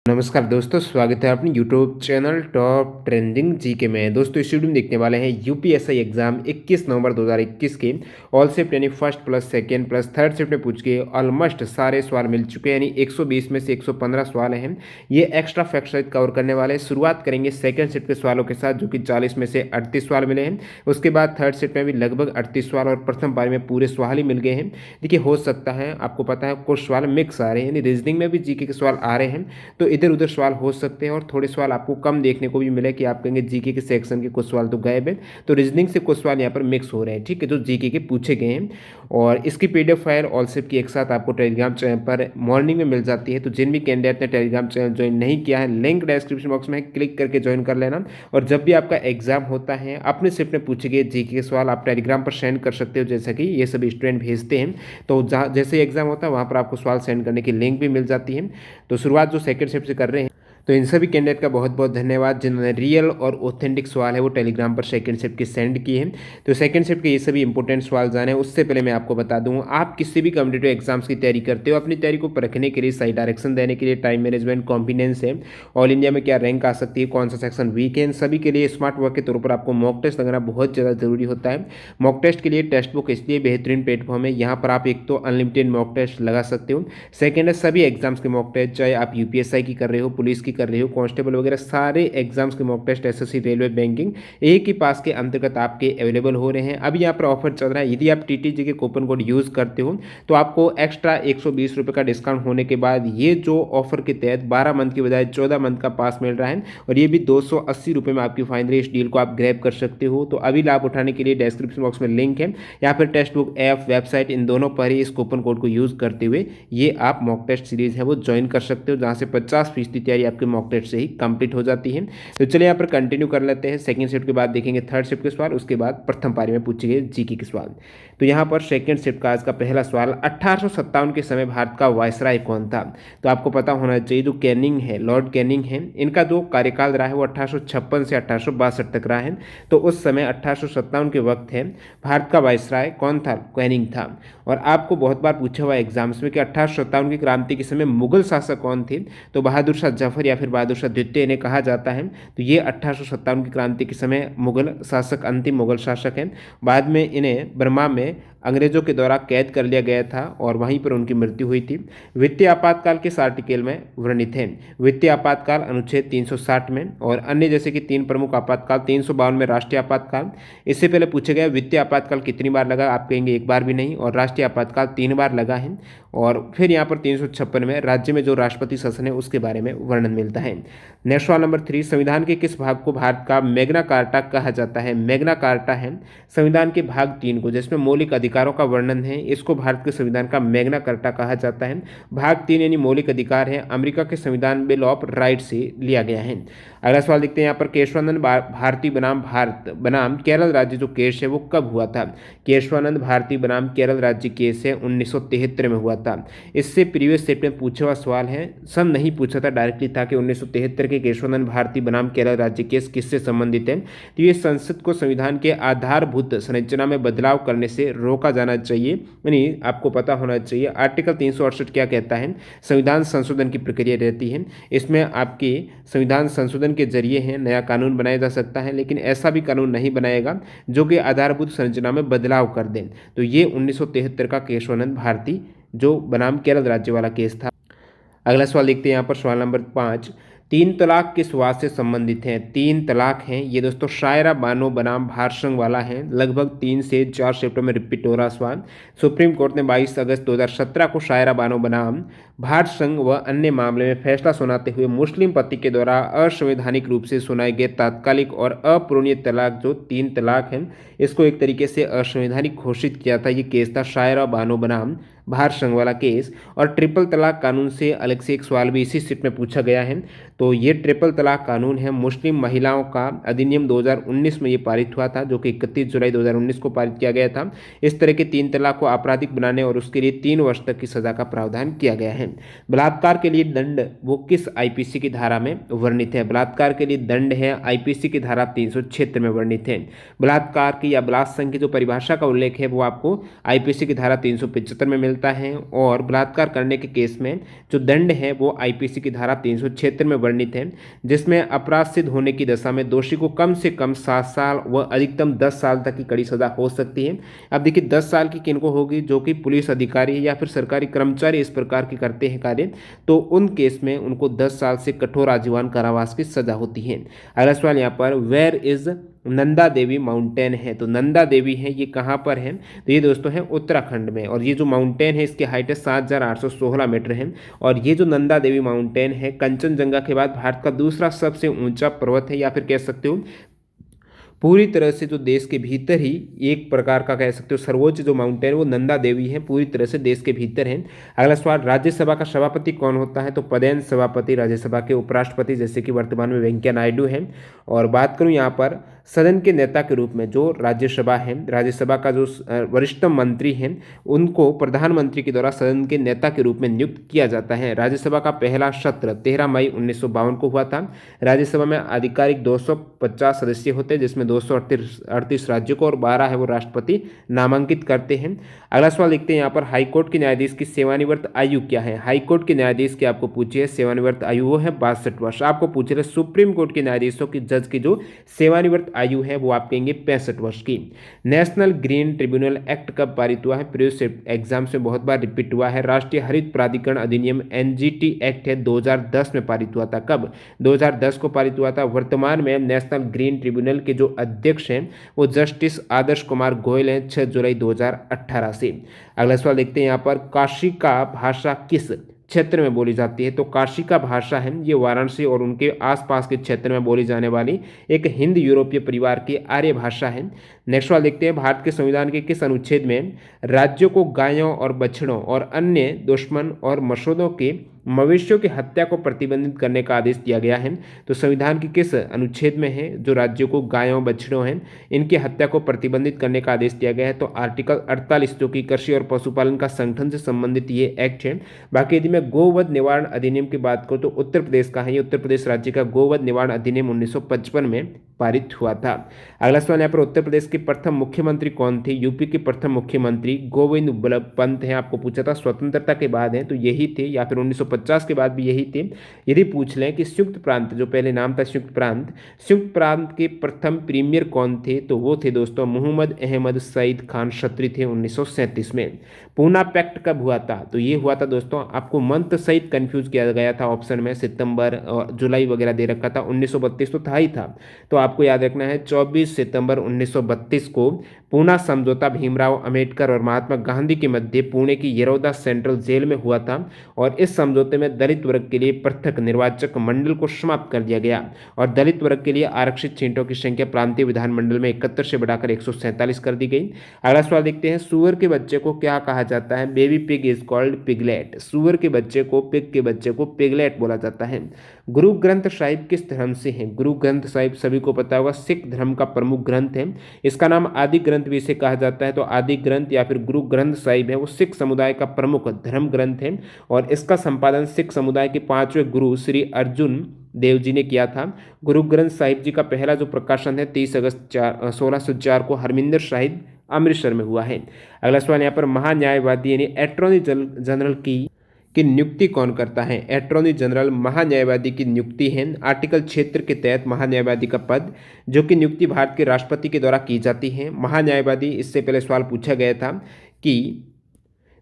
नमस्कार दोस्तों, स्वागत है अपने YouTube channel top trending GK में। दोस्तों इस वीडियो में देखने वाले हैं यूपीएससी एग्जाम 21 नवंबर 2021 के ऑल शिफ्ट यानी first plus second plus third shift में पूछ के ऑलमोस्ट सारे सवाल मिल चुके हैं। यानी 120 में से 115 सवाल हैं, ये एक्स्ट्रा फैक्ट सहित कवर करने वाले हैं। शुरुआत करेंगे सेकेंड शिफ्ट के सवालों के साथ, जो कि 40 में से 38 सवाल मिले हैं। उसके बाद थर्ड शिफ्ट में भी लगभग 38 सवाल और प्रथम पारी में पूरे सवाल ही मिल गए हैं। देखिए, हो सकता है आपको पता है कुछ सवाल मिक्स आ रहे हैं, यानी रीजनिंग में भी जीके के सवाल आ रहे हैं, तो इधर उधर सवाल हो सकते हैं और थोड़े सवाल आपको कम देखने को भी मिले कि आप कहेंगे जीके के सेक्शन के कुछ सवाल तो गायब है, तो रीजनिंग से कुछ सवाल यहाँ पर मिक्स हो रहे हैं। ठीक है, जो जीके के पूछे गए हैं। और इसकी पीडीएफ फाइल ऑल शिफ्ट की एक साथ आपको टेलीग्राम चैनल पर मॉर्निंग में मिल जाती है। तो जिन भी कैंडिडेट ने टेलीग्राम चैनल ज्वाइन नहीं किया है, लिंक डिस्क्रिप्शन बॉक्स में है, क्लिक करके ज्वाइन कर लेना। और जब भी आपका एग्जाम होता है, अपने शिफ्ट में पूछे गए जीके के सवाल आप टेलीग्राम पर सेंड कर सकते हो, जैसा कि ये सभी स्टूडेंट भेजते हैं। तो जहाँ जैसे एग्जाम होता है वहाँ पर आपको सवाल सेंड करने की लिंक भी मिल जाती है। तो शुरुआत जो सेकंड शिफ्ट से कर रहे हैं, तो इन सभी कैंडिडेट का बहुत बहुत धन्यवाद जिन्होंने रियल और ऑथेंटिक सवाल है वो टेलीग्राम पर सेकंड शिफ्ट के सेंड किए हैं। तो सेकंड शिफ्ट के ये सभी इंपॉर्टेंट सवाल जाने उससे पहले मैं आपको बता दूं, आप किसी भी कॉम्पिटिटिव एग्जाम्स की तैयारी करते हो, अपनी तैयारी को परखने के लिए, सही डायरेक्शन देने के लिए, टाइम मैनेजमेंट, कॉन्फिडेंस है, ऑल इंडिया में क्या रैंक आ सकती है, कौन सा सेक्शन वीक है, इन सभी के लिए स्मार्ट वर्क के तौर पर आपको मॉक टेस्ट लगाना बहुत ज़्यादा जरूरी होता है। मॉक टेस्ट के लिए टेक्स्ट बुक इसलिए बेहतरीन प्लेटफॉर्म है, यहाँ पर आप एक तो अनलिमिटेड मॉक टेस्ट लगा सकते हो। सेकेंड है सभी एग्जाम्स के मॉक टेस्ट, चाहे आप यूपीएससी की कर रहे हो, पुलिस की कर रहे हो, कांस्टेबल वगैरह सारे एग्जाम्स के mock test, SSC, railway, banking एक ही पास के अंतर्गत आपके अवेलेबल हो रहे हैं। अभी यहाँ पर ऑफर चल रहा है, यदि आप टीटीजी के कूपन कोड यूज करते हो तो आपको एक्स्ट्रा 120 रुपये का डिस्काउंट होने के बाद ये जो ऑफर के तहत 12 मंथ की बजाय 14 मंथ का पास मिल रहा है, और ये भी 280 रुपये में आपकी फाइनली इस डील को आप ग्रैब कर सकते हो। तो अभी लाभ उठाने के लिए डिस्क्रिप्शन बॉक्स में लिंक है, या फिर टेक्स्ट बुक ऐप, वेबसाइट, इन दोनों पर ही इस कूपन कोड को यूज करते हुए ये आप मॉक टेस्ट सीरीज है वो ज्वाइन कर सकते हो, जहाँ से 50% तैयारी आपके मॉक टेस्ट से ही कंप्लीट हो जाती है। तो चलिए यहाँ पर कंटिन्यू कर लेते हैं। सेकंड शिफ्ट के बाद देखेंगे थर्ड शिफ्ट के सवाल, उसके बाद प्रथम पारी में पूछे गए जीके के सवाल। तो यहाँ पर सेकंड शिफ्ट का आज का पहला सवाल, 1857 के समय भारत का वायसराय कौन था? तो आपको पता होना चाहिए, जो कैनिंग है, लॉर्ड कैनिंग है, इनका जो कार्यकाल रहा है वो 1856 से 1862 तक रहा है। तो उस समय 1857 के वक्त है, भारत का वायसराय कौन था? कैनिंग था। और आपको बहुत बार पूछा हुआ एग्जाम्स में कि 1857 की क्रांति के समय मुगल शासक कौन थे? तो बहादुर शाह जफर या फिर बहादुर शाह द्वितीय इन्हें कहा जाता है। तो ये 1857 की क्रांति के समय मुगल शासक, अंतिम मुगल शासक हैं। बाद में इन्हें बर्मा में अंग्रेजों के द्वारा कैद कर लिया गया था और वहीं पर उनकी मृत्यु हुई थी। वित्तीय आपातकाल किस आर्टिकल में वर्णित है? वित्तीय आपातकाल अनुच्छेद 360 में। और अन्य जैसे कि तीन प्रमुख आपातकाल, 352 में राष्ट्रीय आपातकाल। इससे पहले पूछे गए वित्तीय आपातकाल कितनी बार लगा? आप कहेंगे एक बार भी नहीं, और राष्ट्रीय आपातकाल 3 बार लगा है। और फिर यहाँ पर 356 में राज्य में जो राष्ट्रपति शासन है उसके बारे में वर्णन मिलता है। नेक्स्ट सवाल नंबर 3, संविधान के किस भाग को भारत का मैग्ना कार्टा कहा जाता है? मैग्ना कार्टा है संविधान के भाग 3 को, जिसमें मौलिक अधिकारों का वर्णन है, इसको भारत के संविधान का मैग्ना कार्टा कहा जाता है। भाग 3 यानी मौलिक अधिकार है, अमेरिका के संविधान बिल ऑफ राइट से लिया गया है। अगला सवाल देखते हैं यहाँ पर, केशवानंद भारती बनाम भारत बनाम केरल राज्य जो केस है वो कब हुआ था? केशवानंद भारती बनाम केरल राज्य केस है 1973 में हुआ था। इससे प्रीवियस सेट में पूछा हुआ सवाल है, सन नहीं पूछा था, डायरेक्टली था कि 1973 के केशवानंद भारती बनाम केरल राज्य केस किससे संबंधित है? तो ये संसद को संविधान के आधारभूत संरचना में बदलाव करने से रोका जाना चाहिए। यानी आपको पता होना चाहिए आर्टिकल 368 क्या कहता है? संविधान संशोधन की प्रक्रिया रहती है, इसमें आपके संविधान संशोधन के जरिए है नया कानून बनाया जा सकता है, लेकिन ऐसा भी कानून नहीं बनाएगा जो कि आधारभूत संरचना में बदलाव कर दे। तो ये 1973 का केशवानंद भारती जो बनाम केरल राज्य वाला केस था। अगला सवाल देखते हैं यहाँ पर, सवाल नंबर 5, 3 तलाक किस वाद से संबंधित हैं? 3 तलाक हैं ये दोस्तों शायरा बानो बनाम भारत संघ वाला है। लगभग 3 से 4 शिफ्टों में रिपीट हो रहा सवाल। सुप्रीम कोर्ट ने 22 अगस्त 2017 को शायरा बानो बनाम भारत संघ व अन्य मामले में फैसला सुनाते हुए मुस्लिम पति के द्वारा असंवैधानिक रूप से सुनाए गए तात्कालिक और अपूरणीय तलाक जो 3 तलाक हैं, इसको एक तरीके से असंवैधानिक घोषित किया था। ये केस था शायरा बानो बनाम भारत संघ वाला केस। और ट्रिपल तलाक कानून से अलग से एक सवाल भी इसी सीट में पूछा गया है। तो ये ट्रिपल तलाक कानून है, मुस्लिम महिलाओं का अधिनियम 2019 में ये पारित हुआ था, जो कि 31 जुलाई 2019 को पारित किया गया था। इस तरह के 3 तलाक को आपराधिक बनाने और उसके लिए 3 वर्ष तक की सजा का प्रावधान किया गया है। बलात्कार के लिए दंड वो किस आईपीसी की धारा में वर्णित है? बलात्कार के लिए दंड है आईपीसी की धारा 376 में वर्णित है। बलात्कार की या बलात्संग की जो परिभाषा का उल्लेख है वो आपको आईपीसी की धारा 375 में मिलता है, और बलात्कार करने के केस में जो दंड है वो आईपीसी की धारा 376 में वर्णित है, जिसमें अपराध सिद्ध होने की दशा में दोषी को कम से कम 7 साल व अधिकतम 10 साल तक की कड़ी सजा हो सकती है। अब देखिए 10 साल की किनको होगी? जो कि पुलिस अधिकारी या फिर सरकारी कर्मचारी इस प्रकार के करते हैं कार्य, तो उन केस में उनको 10 साल से कठोर आजीवन कारावास की सजा होती है। अगला सवाल यहाँ पर where is Nanda Devi mountain है, तो नंदा देवी है ये कहाँ पर है? तो ये दोस्तों है उत्तराखंड में, और ये जो माउंटेन है इसकी हाइट है 7,816 मीटर है, और ये जो नंदा देवी माउंटेन है कंचनजंगा के बाद भारत का दूसरा सबसे ऊंचा पर्वत है, या फिर कह सकते हो पूरी तरह से जो देश के भीतर ही एक प्रकार का कह सकते हो सर्वोच्च जो माउंटेन वो नंदा देवी है, पूरी तरह से देश के भीतर है। अगला सवाल राज्यसभा का सभापति कौन होता है? तो पदेन सभापति राज्यसभा के उपराष्ट्रपति जैसे कि वर्तमान में वेंकैया नायडू हैं। और बात करूं यहाँ पर सदन के नेता के रूप में जो राज्यसभा है, राज्यसभा का जो वरिष्ठतम मंत्री हैं उनको प्रधानमंत्री के द्वारा सदन के नेता के रूप में नियुक्त किया जाता है। राज्यसभा का पहला सत्र 13 मई 1952 को हुआ था। राज्यसभा में आधिकारिक 250 सदस्य होते हैं, जिसमें 238 राज्यों को और 12 है वो राष्ट्रपति नामांकित करते हैं। अगला सवाल देखते हैं यहाँ पर हाईकोर्ट के न्यायाधीश की सेवानिवृत्त आयु क्या है? हाईकोर्ट के न्यायाधीश की आपको पूछिए सेवानिवृत्त आयु वो है 62 वर्ष। आपको पूछ रहे सुप्रीम कोर्ट के न्यायाधीशों की जज की जो सेवानिवृत्त आयु है वो आप कहेंगे 65 वर्ष की। नेशनल ग्रीन ट्रिब्यूनल एक्ट कब पारित हुआ है? प्रीवियस एग्जाम से बहुत बार रिपीट हुआ है। राष्ट्रीय हरित प्राधिकरण अधिनियम एनजीटी एक्ट है 2010 में पारित हुआ था। कब? 2010 को पारित हुआ था। वर्तमान में नेशनल ग्रीन ट्रिब्यूनल के जो अध्यक्ष हैं वो जस्टिस आदर्श कुमार गोयल हैं 6 जुलाई 2018 से। अगला सवाल देखते हैं यहाँ पर काशी का भाषा किस क्षेत्र में बोली जाती है? तो काशी का भाषा है ये वाराणसी और उनके आसपास के क्षेत्र में बोली जाने वाली एक हिंद यूरोपीय परिवार की आर्य भाषा है। नेक्स्ट सवाल देखते हैं भारत के संविधान के किस अनुच्छेद में राज्यों को गायों और बछड़ों और अन्य दुश्मन और मसूदों के मवेशियों की हत्या को प्रतिबंधित करने का आदेश दिया गया है? तो संविधान के किस अनुच्छेद में है जो राज्यों को गायों बछड़ों हैं इनकी हत्या को प्रतिबंधित करने का आदेश दिया गया है? तो आर्टिकल 48 जो कि कृषि और पशुपालन का संगठन से संबंधित ये एक्ट है। बाकी यदि मैं गोवध निवारण अधिनियम की बात करूँ तो उत्तर प्रदेश का है, ये उत्तर प्रदेश राज्य का गोवध निवारण अधिनियम 1955 में पारित हुआ था। अगला सवाल यहाँ पर उत्तर प्रदेश के प्रथम मुख्यमंत्री कौन थे? यूपी के प्रथम मुख्यमंत्री गोविंद बल्लभ पंत हैं। आपको पूछा था स्वतंत्रता के बाद हैं तो यही थे, या फिर 1950 के बाद भी यही थे। यदि पूछ लें कि संयुक्त प्रांत जो पहले नाम था संयुक्त प्रांत के प्रथम प्रीमियर कौन थे? तो वो थे दोस्तों मोहम्मद अहमद सईद खान खत्री थे 1937 में। पूना पैक्ट कब हुआ था? तो ये हुआ था दोस्तों, आपको मंथ सहित कंफ्यूज किया गया था ऑप्शन में, सितंबर और जुलाई वगैरह दे रखा था, 1932 तो था ही था। तो आपको याद रखना है 24 सितंबर 1932 को पूना समझौता भीमराव अंबेडकर और महात्मा गांधी के मध्य पुणे की यरोदा सेंट्रल जेल में हुआ था, और इस समझौते में दलित वर्ग के लिए पृथक निर्वाचक मंडल को समाप्त कर दिया गया और दलित वर्ग के लिए आरक्षित सीटों की संख्या प्रांतीय विधानमंडल में 71 से बढ़ाकर 147 कर दी गई। अगला सवाल देखते हैं सुअर के बच्चे को क्या कहा जाता है? Baby pig is called piglet. सुअर के बच्चे को, पिग के बच्चे को पिगलेट बोला जाता है। गुरु ग्रंथ साहिब किस धर्म से है? गुरु ग्रंथ साहिब सभी को पता होगा सिख धर्म का प्रमुख ग्रंथ है। इसका नाम आदि ग्रंथ भी इसे कहा जाता है। तो आदि ग्रंथ या फिर गुरु ग्रंथ साहिब है वो सिख समुदाय का प्रमुख धर्म ग्रंथ है, और इसका संपादन सिख समुदाय के 5वें गुरु श्री अर्जुन देव जी ने किया था। गुरु ग्रंथ साहिब जी का पहला जो प्रकाशन है 30 अगस्त 1604 को हरमिंदर साहिब अमृतसर में हुआ है। अगला सवाल यहाँ पर महान्यायवादी यानी अटॉर्नी जनरल की नियुक्ति कौन करता है? अटॉर्नी जनरल महान्यायवादी की नियुक्ति है आर्टिकल 76 के तहत महान्यायवादी का पद, जो कि नियुक्ति भारत के राष्ट्रपति के द्वारा की जाती है। महान्यायवादी, इससे पहले सवाल पूछा गया था कि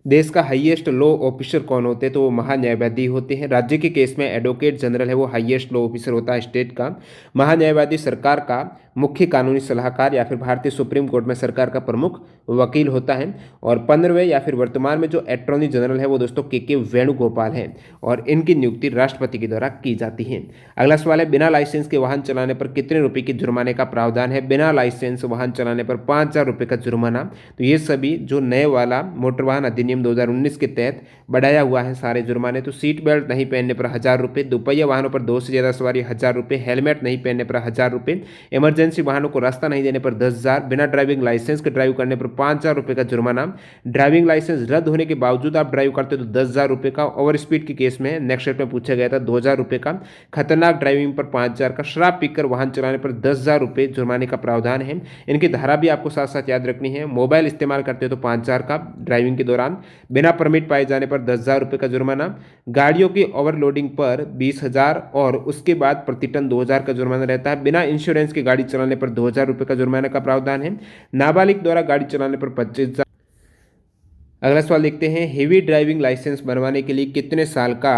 देश का हाईएस्ट लॉ ऑफिसर कौन होते हैं? तो वो महान्यायवादी होते हैं। राज्य के केस में एडवोकेट जनरल है वो हाईएस्ट लॉ ऑफिसर होता है स्टेट का। महान्यायवादी सरकार का मुख्य कानूनी सलाहकार या फिर भारतीय सुप्रीम कोर्ट में सरकार का प्रमुख वकील होता है। और 15वें या फिर वर्तमान में जो अटॉर्नी जनरल है वो दोस्तों के वेणुगोपाल हैं, और इनकी नियुक्ति राष्ट्रपति के द्वारा की जाती है। अगला सवाल है बिना लाइसेंस के वाहन चलाने पर कितने रुपए की जुर्माने का प्रावधान है? बिना लाइसेंस वाहन चलाने पर 5000 रुपये का जुर्माना। तो ये सभी जो नए वाला मोटर वाहन अधिनियम 2019 के तहत बढ़ाया हुआ है सारे जुर्माने। तो सीट बेल्ट नहीं पहनने पर 1000 रुपये, दोपहिया वाहनों पर 2 से ज़्यादा सवारी 1000 रुपये, हेलमेट नहीं पहनने पर 1000 रुपये, इमरजेंसी इमरजेंसी वाहनों को रास्ता नहीं देने पर 10,000, बिना ड्राइविंग लाइसेंस के ड्राइव करने पर 5,000 रुपये का जुर्माना, ड्राइविंग लाइसेंस रद्द होने के बावजूद आप ड्राइव करते हो तो 10,000 रुपये का, ओवर स्पीड के केस में नेक्स्ट स्टेप में पूछा गया था 2,000 रुपये का, खतरनाक ड्राइविंग पर 5,000 का, शराब पीकर वाहन चलाने पर 10,000 रुपये जुर्माने का प्रावधान है। इनकी धारा भी आपको साथ साथ याद रखनी है। मोबाइल इस्तेमाल करते हो तो 5,000 का ड्राइविंग के दौरान, बिना परमिट पाए जाने पर 10,000 रुपये का जुर्माना, गाड़ियों की ओवरलोडिंग पर 20,000 और उसके बाद प्रति टन 2,000 का जुर्माना रहता है। बिना इंश्योरेंस की गाड़ी चलाने पर 2,000 रुपये का जुर्माने का प्रावधान है। नाबालिग द्वारा गाड़ी चलाने पर 25,000। अगला सवाल देखते हैं, हेवी ड्राइविंग लाइसेंस बनवाने के लिए कितने साल का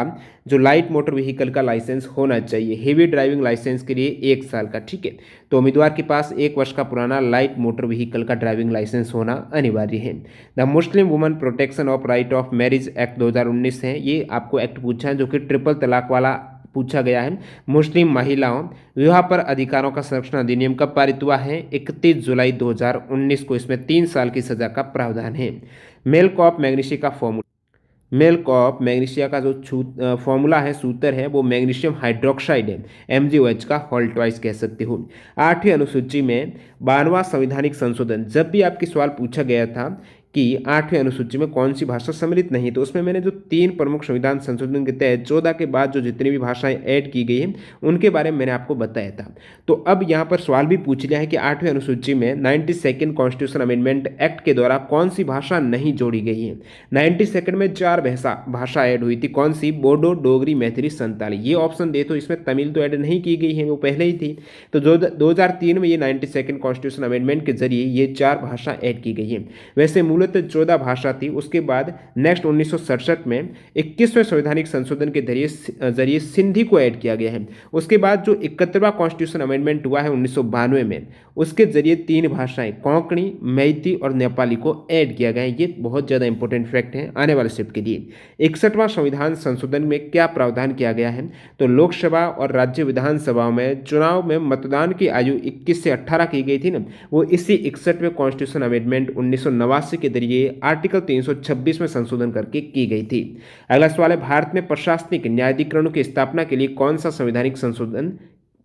जो लाइट मोटर व्हीकल का लाइसेंस होना चाहिए? हेवी ड्राइविंग लाइसेंस के लिए 1 साल का, ठीक है। तो उम्मीदवार के पास 1 वर्ष का पुराना लाइट मोटर व्हीकल का ड्राइविंग लाइसेंस होना अनिवार्य है। The Muslim woman protection of right of marriage act 2019 है, ये आपको एक्ट पूछा है जो कि ट्रिपल तलाक वाला पूछा गया है। मुस्लिम महिलाओं विवाह पर अधिकारों का संरक्षण अधिनियम कब पारित हुआ है? 31 जुलाई 2019 को। इसमें 3 साल की सजा का प्रावधान है। मिल्क ऑफ मैग्नीशिया का फॉर्मूला, मिल्क ऑफ मैग्नीशिया का जो फॉर्मूला है, सूत्र है, वो मैग्नीशियम हाइड्रोक्साइड है, MgOH का होल ट्वाइस कह सकते हो। 8वीं अनुसूची में 92वां संवैधानिक संशोधन, जब भी आपके सवाल पूछा गया था कि 8वीं अनुसूची में कौन सी भाषा सम्मिलित नहीं, तो उसमें मैंने जो 3 प्रमुख संविधान संशोधन के तहत 14 के बाद जो जितनी भी भाषाएं ऐड की गई हैं उनके बारे में मैंने आपको बताया था। तो अब यहाँ पर सवाल भी पूछ लिया है कि 8वीं अनुसूची में 92nd कॉन्स्टिट्यूशन अमेंडमेंट एक्ट के द्वारा कौन सी भाषा नहीं जोड़ी गई है? 92 में 4 भाषा ऐड हुई थी, कौन सी? बोडो, डोगरी, मैथिली, संताली। ये ऑप्शन दे तो इसमें तमिल तो ऐड नहीं की गई है, वो पहले ही थी। तो जो 2003 में ये 92nd कॉन्स्टिट्यूशन अमेंडमेंट के जरिए ये 4 भाषा ऐड की गई है। वैसे मूलतः 14 भाषा थी। उसके बाद नेक्स्ट 1967 में 21वें संवैधानिक संशोधन के जरिए सिंधी को ऐड किया गया है। उसके बाद जो 71वां कॉन्स्टिट्यूशन अमेंडमेंट हुआ है 1992 में, उसके जरिए 3 भाषाएं कोंकणी, मैती और नेपाली को ऐड किया गया है। ये बहुत ज़्यादा इंपॉर्टेंट फैक्ट है आने वाले शिफ्ट के लिए। 61वां संविधान संशोधन में क्या प्रावधान किया गया है? तो लोकसभा और राज्य विधानसभाओं में चुनाव में मतदान की आयु 21 से 18 की गई थी ना, वो इसी 61वें कॉन्स्टिट्यूशन अमेंडमेंट 1989 के जरिए आर्टिकल 326 में संशोधन करके की गई थी। अगला सवाल है, भारत में प्रशासनिक न्यायाधिकरणों की स्थापना के लिए कौन सा संवैधानिक संशोधन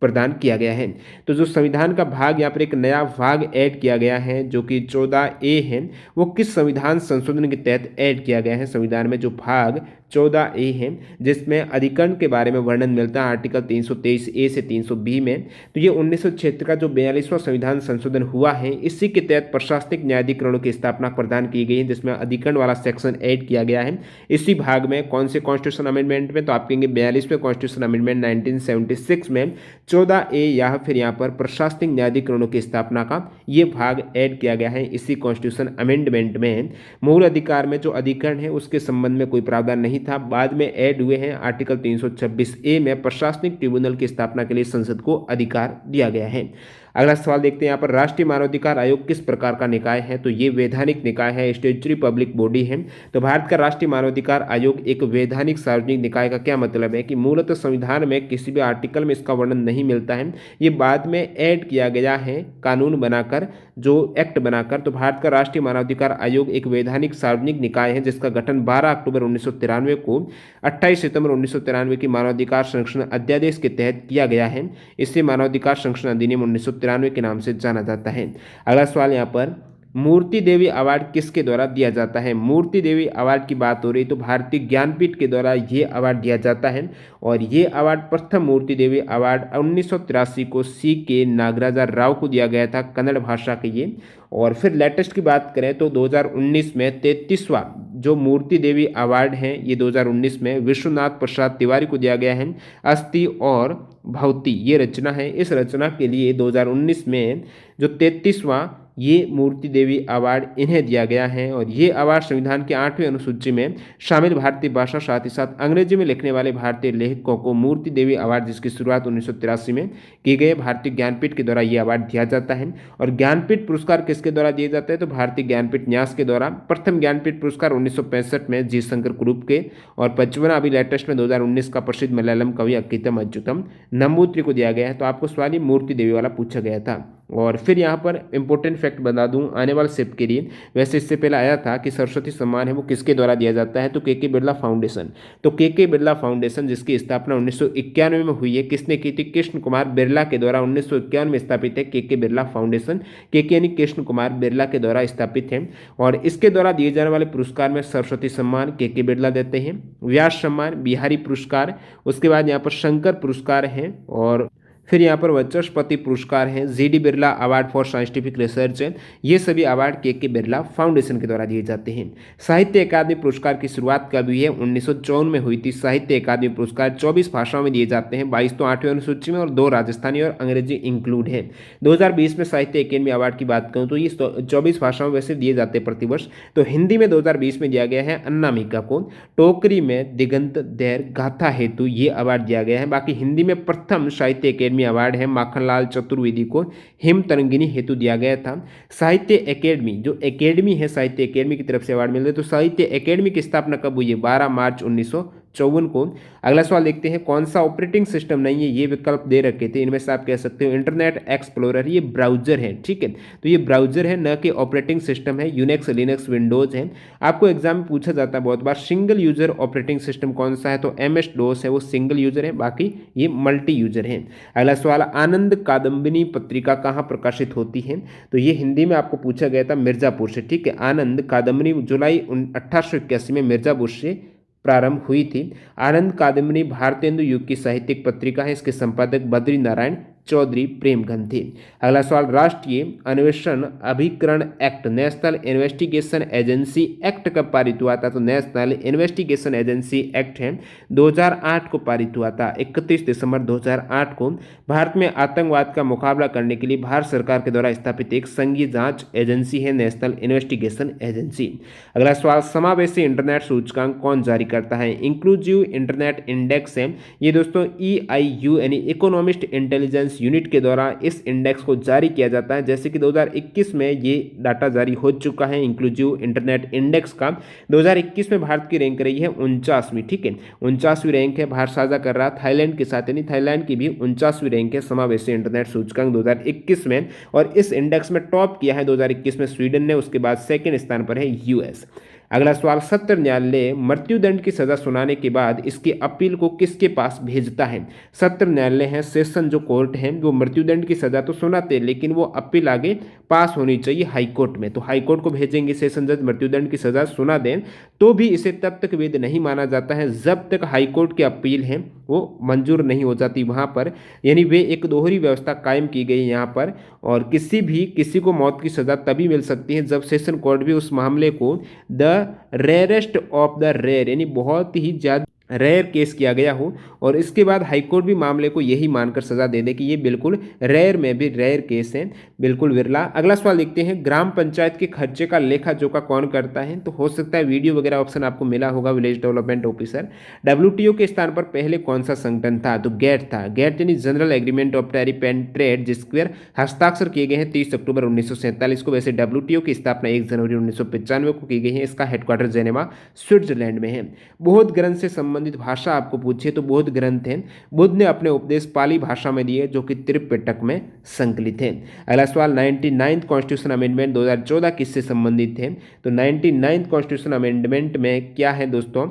प्रदान किया गया है? तो जो संविधान का भाग, यहाँ पर एक नया भाग ऐड किया गया है जो कि 14A है, वो किस संविधान संशोधन के तहत ऐड किया गया है? संविधान में जो भाग 14A है जिसमें अधिकरण के बारे में वर्णन मिलता है आर्टिकल 323A से 300B में, तो ये 1976 का जो 42वां संविधान संशोधन हुआ है, इसी के तहत प्रशासनिक न्यायाधिकरणों की स्थापना प्रदान की गई है, जिसमें अधिकरण वाला सेक्शन ऐड किया गया है इसी भाग में। कौन से कॉन्स्टिट्यूशन अमेंडमेंट में? तो आप कहेंगे 42वें कॉन्स्टिट्यूशन अमेंडमेंट 1976 में 14A या फिर यहाँ पर प्रशासनिक न्यायाधिकरणों की स्थापना का ये भाग ऐड किया गया है इसी कॉन्स्टिट्यूशन अमेंडमेंट में। मूल अधिकार में जो अधिकरण है उसके संबंध में कोई प्रावधान नहीं था, बाद में ऐड हुए हैं। आर्टिकल 326A में प्रशासनिक ट्रिब्यूनल की स्थापना के लिए संसद को अधिकार दिया गया है। अगला सवाल देखते हैं यहाँ पर, राष्ट्रीय मानवाधिकार आयोग किस प्रकार का निकाय है? तो ये वैधानिक निकाय है, स्टैट्यूटरी पब्लिक बॉडी है। तो भारत का राष्ट्रीय मानवाधिकार आयोग एक वैधानिक सार्वजनिक निकाय का क्या मतलब है कि मूलतः संविधान में किसी भी आर्टिकल में इसका वर्णन नहीं मिलता है, ये बाद में ऐड किया गया है कानून बनाकर, जो एक्ट बनाकर। तो भारत का राष्ट्रीय मानवाधिकार आयोग एक वैधानिक सार्वजनिक निकाय है जिसका गठन 12 अक्टूबर 1993 को 28 सितंबर 1993 की मानवाधिकार संरक्षण अध्यादेश के तहत किया गया है। इसे मानवाधिकार संरक्षण अधिनियम 1993 के नाम से जाना जाता है। अगला सवाल यहाँ पर, मूर्ति देवी अवार्ड किसके द्वारा दिया जाता है? मूर्ति देवी अवार्ड की बात हो रही तो भारतीय ज्ञानपीठ के द्वारा ये अवार्ड दिया जाता है और ये अवार्ड प्रथम मूर्ति देवी अवार्ड 1983 को CK नागराजा राव को दिया गया था, कन्नड़ भाषा के ये। और फिर लेटेस्ट की बात करें तो 2019 में 33वां जो मूर्ति देवी अवार्ड है ये 2019 में विश्वनाथ प्रसाद तिवारी को दिया गया है। अस्थि और भवती ये रचना है, इस रचना के लिए 2019 में जो 33वां ये मूर्ति देवी अवार्ड इन्हें दिया गया है। और ये अवार्ड संविधान के 8वें अनुसूची में शामिल भारतीय भाषा, साथ ही साथ अंग्रेजी में लिखने वाले भारतीय लेखकों को मूर्ति देवी अवार्ड, जिसकी शुरुआत 1983 में की गई, भारतीय ज्ञानपीठ के द्वारा ये अवार्ड दिया जाता है। और ज्ञानपीठ पुरस्कार किसके द्वारा दिए जाते हैं? तो भारतीय ज्ञानपीठ न्यास के द्वारा। प्रथम ज्ञानपीठ पुरस्कार 1965 में जी शंकर कुरूप के, और 55वां अभी लेटेस्ट में 2019 का प्रसिद्ध मलयालम कवि अक्कीतम अच्युतम नंबूत्री को दिया गया है। तो आपको सवाल ये मूर्ति देवी वाला पूछा गया था। और फिर यहाँ पर इंपॉर्टेंट फैक्ट बता दूं आने वाले शिफ्ट के लिए, वैसे इससे पहले आया था कि सरस्वती सम्मान है वो किसके द्वारा दिया जाता है, तो के बिरला फाउंडेशन। तो के बिरला फाउंडेशन जिसकी स्थापना 1991 में हुई है, किसने की थी, कृष्ण कुमार बिरला के द्वारा 1951 में स्थापित है के बिरला फाउंडेशन। के यानी कृष्ण कुमार बिरला के द्वारा स्थापित है। और इसके द्वारा दिए जाने वाले पुरस्कार में सरस्वती सम्मान के बिरला देते हैं, व्यास सम्मान, बिहारी पुरस्कार, उसके बाद यहाँ पर शंकर पुरस्कार हैं, और फिर यहाँ पर वाचस्पति पुरस्कार हैं, GD Birla award for scientific research है। ये सभी अवार्ड के बिरला फाउंडेशन के द्वारा दिए जाते हैं। साहित्य अकादमी पुरस्कार की शुरुआत कब हुई है, 1954 में हुई थी। साहित्य अकादमी पुरस्कार 24 भाषाओं में दिए जाते हैं, 22 तो 8वीं अनुसूची में और 2 राजस्थानी और अंग्रेजी इंक्लूड है। 2020 में साहित्य अकादमी अवार्ड की बात करूँ तो ये 24 भाषाओं में से दिए जाते हैं प्रतिवर्ष। तो हिंदी में 2020 में दिया गया है अन्नामिका को, टोकरी में दिगंत धैर्य गाथा हेतु ये अवार्ड दिया गया है। बाकी हिंदी में प्रथम साहित्य अकादमी अवार्ड है माखनलाल चतुर्वेदी को हिम तरंगिनी हेतु दिया गया था। साहित्य अकादमी जो एकेडमी है, साहित्य अकादमी की तरफ से अवार्ड मिलते हैं। तो साहित्य अकादमी की स्थापना कब हुई है, 12 मार्च 1954 को। अगला सवाल देखते हैं, कौन सा ऑपरेटिंग सिस्टम नहीं है, ये विकल्प दे रखे थे, इनमें से आप कह सकते हो इंटरनेट एक्सप्लोरर, ये ब्राउजर है, ठीक है। तो ये ब्राउजर है, न कि ऑपरेटिंग सिस्टम है। यूनिक्स, लिनक्स, विंडोज है। आपको एग्जाम में पूछा जाता है बहुत बार, सिंगल यूजर ऑपरेटिंग सिस्टम कौन सा है, तो MS DOS है, वो सिंगल यूजर है, बाकी ये मल्टी यूजर है। अगला सवाल, आनंद कादम्बिनी पत्रिका कहाँ प्रकाशित होती है, तो ये हिंदी में आपको पूछा गया था मिर्जापुर से, ठीक है। आनंद कादम्बिनी जुलाई 1881 में मिर्जापुर से प्रारंभ हुई थी। आनंद कादम्बिनी भारतेंदु युग की साहित्यिक पत्रिका है, इसके संपादक बद्री नारायण चौधरी प्रेमघन थे। अगला सवाल, राष्ट्रीय अन्वेषण अभिकरण act, national investigation agency act कब पारित हुआ था, तो नेशनल इन्वेस्टिगेशन एजेंसी एक्ट है 2008 को पारित हुआ था, 31 दिसंबर 2008 को। भारत में आतंकवाद का मुकाबला करने के लिए भारत सरकार के द्वारा स्थापित एक संघीय जांच एजेंसी है नेशनल इन्वेस्टिगेशन एजेंसी। अगला सवाल, समावेशी इंटरनेट सूचकांक कौन जारी करता है, इंक्लूसिव इंटरनेट इंडेक्स है ये दोस्तों EIU यानी इकोनॉमिस्ट इंटेलिजेंस यूनिट के द्वारा इस इंडेक्स को जारी किया जाता है। जैसे कि 2021 में ये डाटा जारी हो चुका है इंक्लूसिव इंटरनेट इंडेक्स का। 2021 में भारत की रैंक रही है 49वीं, ठीक है, 49वीं रैंक है। भारत साझा कर रहा थाईलैंड के साथ, यानी थाईलैंड की भी 49वीं रैंक है समावेशी इंटरनेट सूचकांक 2021 में। और इस इंडेक्स में टॉप किया है 2021 में स्वीडन ने, उसके बाद सेकेंड स्थान पर है US। अगला सवाल, सत्र न्यायालय मृत्युदंड की सजा सुनाने के बाद इसकी अपील को किसके पास भेजता है। सत्र न्यायालय है, सेशन जो कोर्ट है, वो मृत्युदंड की सजा तो सुनाते हैं लेकिन वो अपील आगे पास होनी चाहिए हाई कोर्ट में, तो हाई कोर्ट को भेजेंगे। सेशन जज मृत्युदंड की सजा सुना दें तो भी इसे तब तक वैध नहीं माना जाता है जब तक हाई कोर्ट की अपील है वो मंजूर नहीं हो जाती वहाँ पर, यानी वे एक दोहरी व्यवस्था कायम की गई यहाँ पर। और किसी को मौत की सज़ा तभी मिल सकती है जब सेशन कोर्ट भी उस मामले को the rarest of the rare यानी बहुत ही ज़्यादा रेयर केस किया गया हो, और इसके बाद हाईकोर्ट भी मामले को यही मानकर सजा दे दे कि ये बिल्कुल रेयर में भी रेयर केस है, बिल्कुल विरला। अगला सवाल देखते हैं, ग्राम पंचायत के खर्चे का लेखा जोखा कौन करता है, तो हो सकता है वीडियो वगैरह ऑप्शन आपको मिला होगा, विलेज डेवलपमेंट ऑफिसर। WTO के स्थान पर पहले कौन सा संगठन था, तो गेट था, गेट यानी general agreement of tariff and trade, जिसके हस्ताक्षर किए गए हैं 30 अक्टूबर 1947 को। वैसे WTO की स्थापना 1 जनवरी 1995 को की गई है। इसका हेडक्वार्टर जेनेवा स्विट्जरलैंड में है। बौद्ध ग्रंथ से संबंधित भाषा आपको पूछे तो बौद्ध ग्रंथ है, बुद्ध ने अपने उपदेश पाली भाषा में दिए जो कि त्रिपिटक में संकलित है। अगला सवाल, 99th कॉन्स्टिट्यूशन अमेंडमेंट 2014 किससे संबंधित है, तो 99th कॉन्स्टिट्यूशन अमेंडमेंट में क्या है दोस्तों,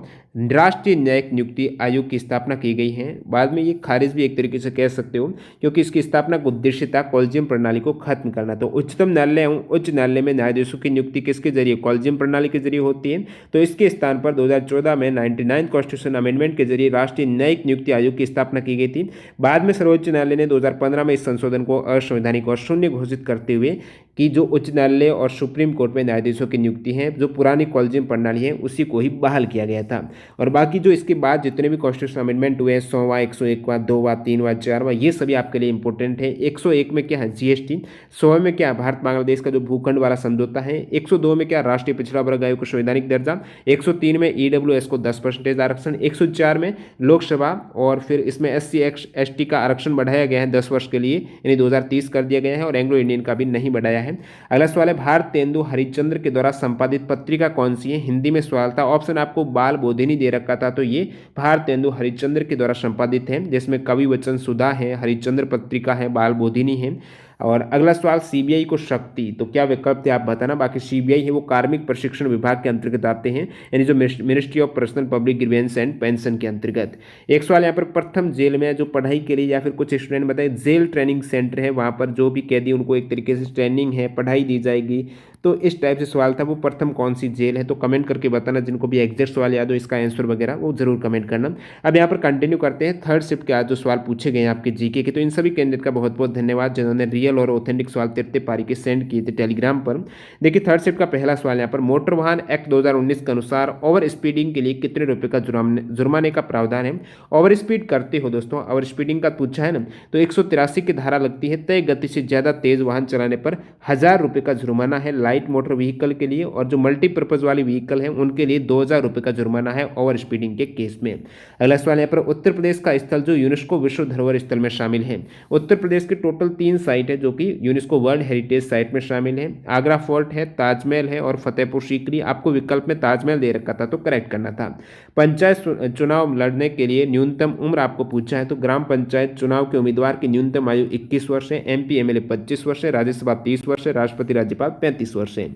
राष्ट्रीय न्यायिक नियुक्ति आयोग की स्थापना की गई है। बाद में ये खारिज भी एक तरीके से कह सकते हो क्योंकि इसकी स्थापना का उद्देश्य था कॉलेजियम प्रणाली को खत्म करना। तो उच्चतम न्यायालय उच्च न्यायालय में न्यायाधीशों की नियुक्ति किसके जरिए, कॉलेजियम प्रणाली के जरिए होती है। तो इसके स्थान पर 2014 में 99th कॉन्स्टिट्यूशन अमेंडमेंट के जरिए राष्ट्रीय न्यायिक नियुक्ति आयोग की स्थापना की गई थी। बाद में सर्वोच्च न्यायालय ने 2015 में इस संशोधन को असंवैधानिक और शून्य घोषित करते हुए कि जो उच्च न्यायालय और सुप्रीम कोर्ट में न्यायाधीशों की नियुक्ति है जो पुरानी कॉलेजियम प्रणाली है उसी को ही बहाल किया गया था। और बाकी जो इसके बाद जितने भी कॉन्स्टिट्यूशन अमेंडमेंट हुए 100वां 101वां 2वां 3वां 4वां ये सभी आपके लिए इंपॉर्टेंट है। 101 में क्या है GST, 100 में क्या भारत बांग्लादेश का जो भूखंड वाला समझौता है, 102 में क्या राष्ट्रीय पिछड़ा वर्ग आयोग को संवैधानिक दर्जा, 103 में EWS को 10% आरक्षण, 104 में लोकसभा और फिर इसमें SC ST का आरक्षण बढ़ाया गया है 10 वर्ष के लिए यानी 2030 कर दिया गया है, और एंग्लो इंडियन का भी नहीं बढ़ाया है। अगला सवाल है, भारतेंदु हरिश्चंद्र के द्वारा संपादित पत्रिका कौन सी है, हिंदी में सवाल था। ऑप्शन आपको बाल बोधिनी दे रखा था, तो ये भारतेंदु हरिश्चंद्र के द्वारा संपादित है जिसमें कवि वचन सुधा है, हरिश्चंद्र पत्रिका है, बाल बोधिनी है। और अगला सवाल, सीबीआई को शक्ति, तो क्या विकल्प थे आप बताना। बाकी सीबीआई है वो कार्मिक प्रशिक्षण विभाग के अंतर्गत आते हैं, यानी जो ministry of personnel public grievance and pension के अंतर्गत। एक सवाल यहाँ पर, प्रथम जेल में जो पढ़ाई के लिए या फिर कुछ स्टूडेंट बताए जेल ट्रेनिंग सेंटर है, वहाँ पर जो भी कैदी उनको एक तरीके से ट्रेनिंग है, पढ़ाई दी जाएगी, तो इस टाइप से सवाल था, वो प्रथम कौन सी जेल है। तो कमेंट करके बताना, जिनको भी एग्जैक्ट सवाल याद हो इसका आंसर वगैरह वो जरूर कमेंट करना। अब यहाँ पर कंटिन्यू करते हैं थर्ड शिफ्ट के आज जो सवाल पूछे गए हैं आपके जीके के। तो इन सभी कैंडिडेट का बहुत बहुत धन्यवाद जिन्होंने रियल और ऑथेंटिक सवाल तिरते पारी के सेंड किए थे टेलीग्राम पर। देखिए थर्ड शिफ्ट का पहला सवाल यहाँ पर, मोटर वाहन एक्ट 2019 के अनुसार ओवर स्पीडिंग के लिए कितने रुपए का जुर्माने का प्रावधान है। ओवर स्पीड करते हो दोस्तों, ओवर स्पीडिंग का पूछा है ना, तो 183 की धारा लगती है, तय गति से ज्यादा तेज वाहन चलाने पर 1000 रुपये का जुर्माना है लाइट मोटर व्हीकल के लिए, और जो मल्टीपर्पज वाली व्हीकल है उनके लिए 2000 रुपये का जुर्माना है ओवर स्पीडिंग के केस में। अगला सवाल यहाँ पर, उत्तर प्रदेश का स्थल जो यूनेस्को विश्व धरोहर स्थल में शामिल है। उत्तर प्रदेश के टोटल 3 साइट है जो कि यूनेस्को वर्ल्ड हेरिटेज साइट में शामिल है। आगरा फोर्ट है, ताजमहल है और फतेहपुर सीकरी। आपको विकल्प में ताजमहल दे रखा था तो करेक्ट करना था। पंचायत चुनाव लड़ने के लिए न्यूनतम उम्र आपको पूछा है, तो ग्राम पंचायत चुनाव के उम्मीदवार की न्यूनतम आयु 21 वर्ष है, एमपी एमएलए 25 वर्ष है, राज्यसभा 30 वर्ष है, राष्ट्रपति राज्यपाल 35 वर्ष है।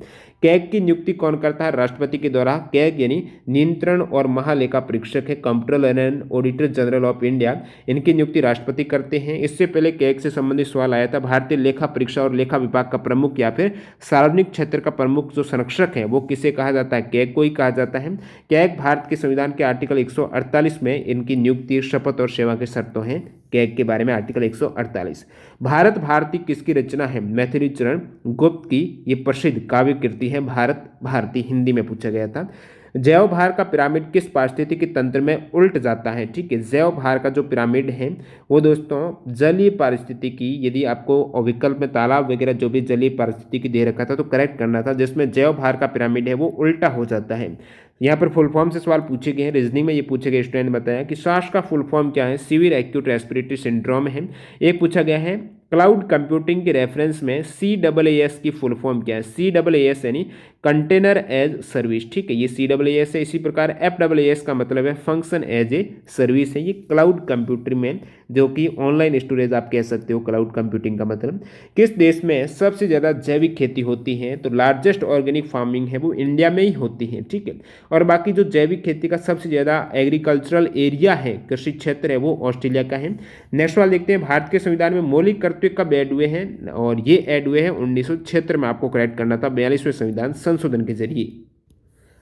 कैग की नियुक्ति कौन करता है, राष्ट्रपति के द्वारा। कैग यानी नियंत्रण और महालेखा परीक्षक है, comptroller and auditor general of India, इनकी नियुक्ति राष्ट्रपति करते हैं। इससे पहले कैग से संबंधित सवाल आया था, भारतीय लेखा परीक्षा और लेखा विभाग का प्रमुख या फिर सार्वजनिक क्षेत्र का प्रमुख जो संरक्षक है वो किसे कहा जाता है, कैग को ही कहा जाता है। कैग भारत के संविधान के आर्टिकल 148 में इनकी नियुक्ति, शपथ और सेवा के शर्तों हैं। कैग के बारे में आर्टिकल 148। भारत भारती किसकी रचना है, मैथिली चरण गुप्त की ये प्रसिद्ध काव्य कृति है भारत भारती, हिंदी में पूछा गया था। जैव भार का पिरामिड किस पारिस्थितिकी तंत्र में उल्ट जाता है, ठीक है। जैव भार का जो पिरामिड है वो दोस्तों जलीय पारिस्थितिकी, यदि आपको विकल्प में तालाब वगैरह जो भी जलीय पारिस्थितिकी दे रखा था तो करेक्ट करना था, जिसमें जैव भार का पिरामिड है वो उल्टा हो जाता है। यहाँ पर फुल फॉर्म से सवाल पूछे गए हैं, रीजनिंग में ये पूछे गए, स्टूडेंट ने बताया कि सास का फुल फॉर्म क्या है, सीवियर एक्यूट रेस्पिरेटरी सिंड्रोम है। एक पूछा गया है क्लाउड कंप्यूटिंग के रेफरेंस में CAAS की फुल फॉर्म क्या है। CAAS यानी कंटेनर एज सर्विस, ठीक है, ये CAAS है। इसी प्रकार FAAS का मतलब है फंक्शन एज ए सर्विस है। ये क्लाउड कंप्यूटिंग में जो कि ऑनलाइन स्टोरेज आप कह सकते हो क्लाउड कंप्यूटिंग का मतलब। किस देश में सबसे ज़्यादा जैविक खेती होती है, तो लार्जेस्ट ऑर्गेनिक फार्मिंग है वो इंडिया में ही होती है, ठीक है। और बाकी जो जैविक खेती का सबसे ज़्यादा एग्रीकल्चरल एरिया है, कृषि क्षेत्र है, वो ऑस्ट्रेलिया का है। नेक्स्ट सवाल देखते हैं, भारत के संविधान में मौलिक कर्तव्य कब ऐड हुए हैं, और ये ऐड हुए हैं 1976 में, आपको करेक्ट करना था 42वें संविधान संशोधन के जरिए।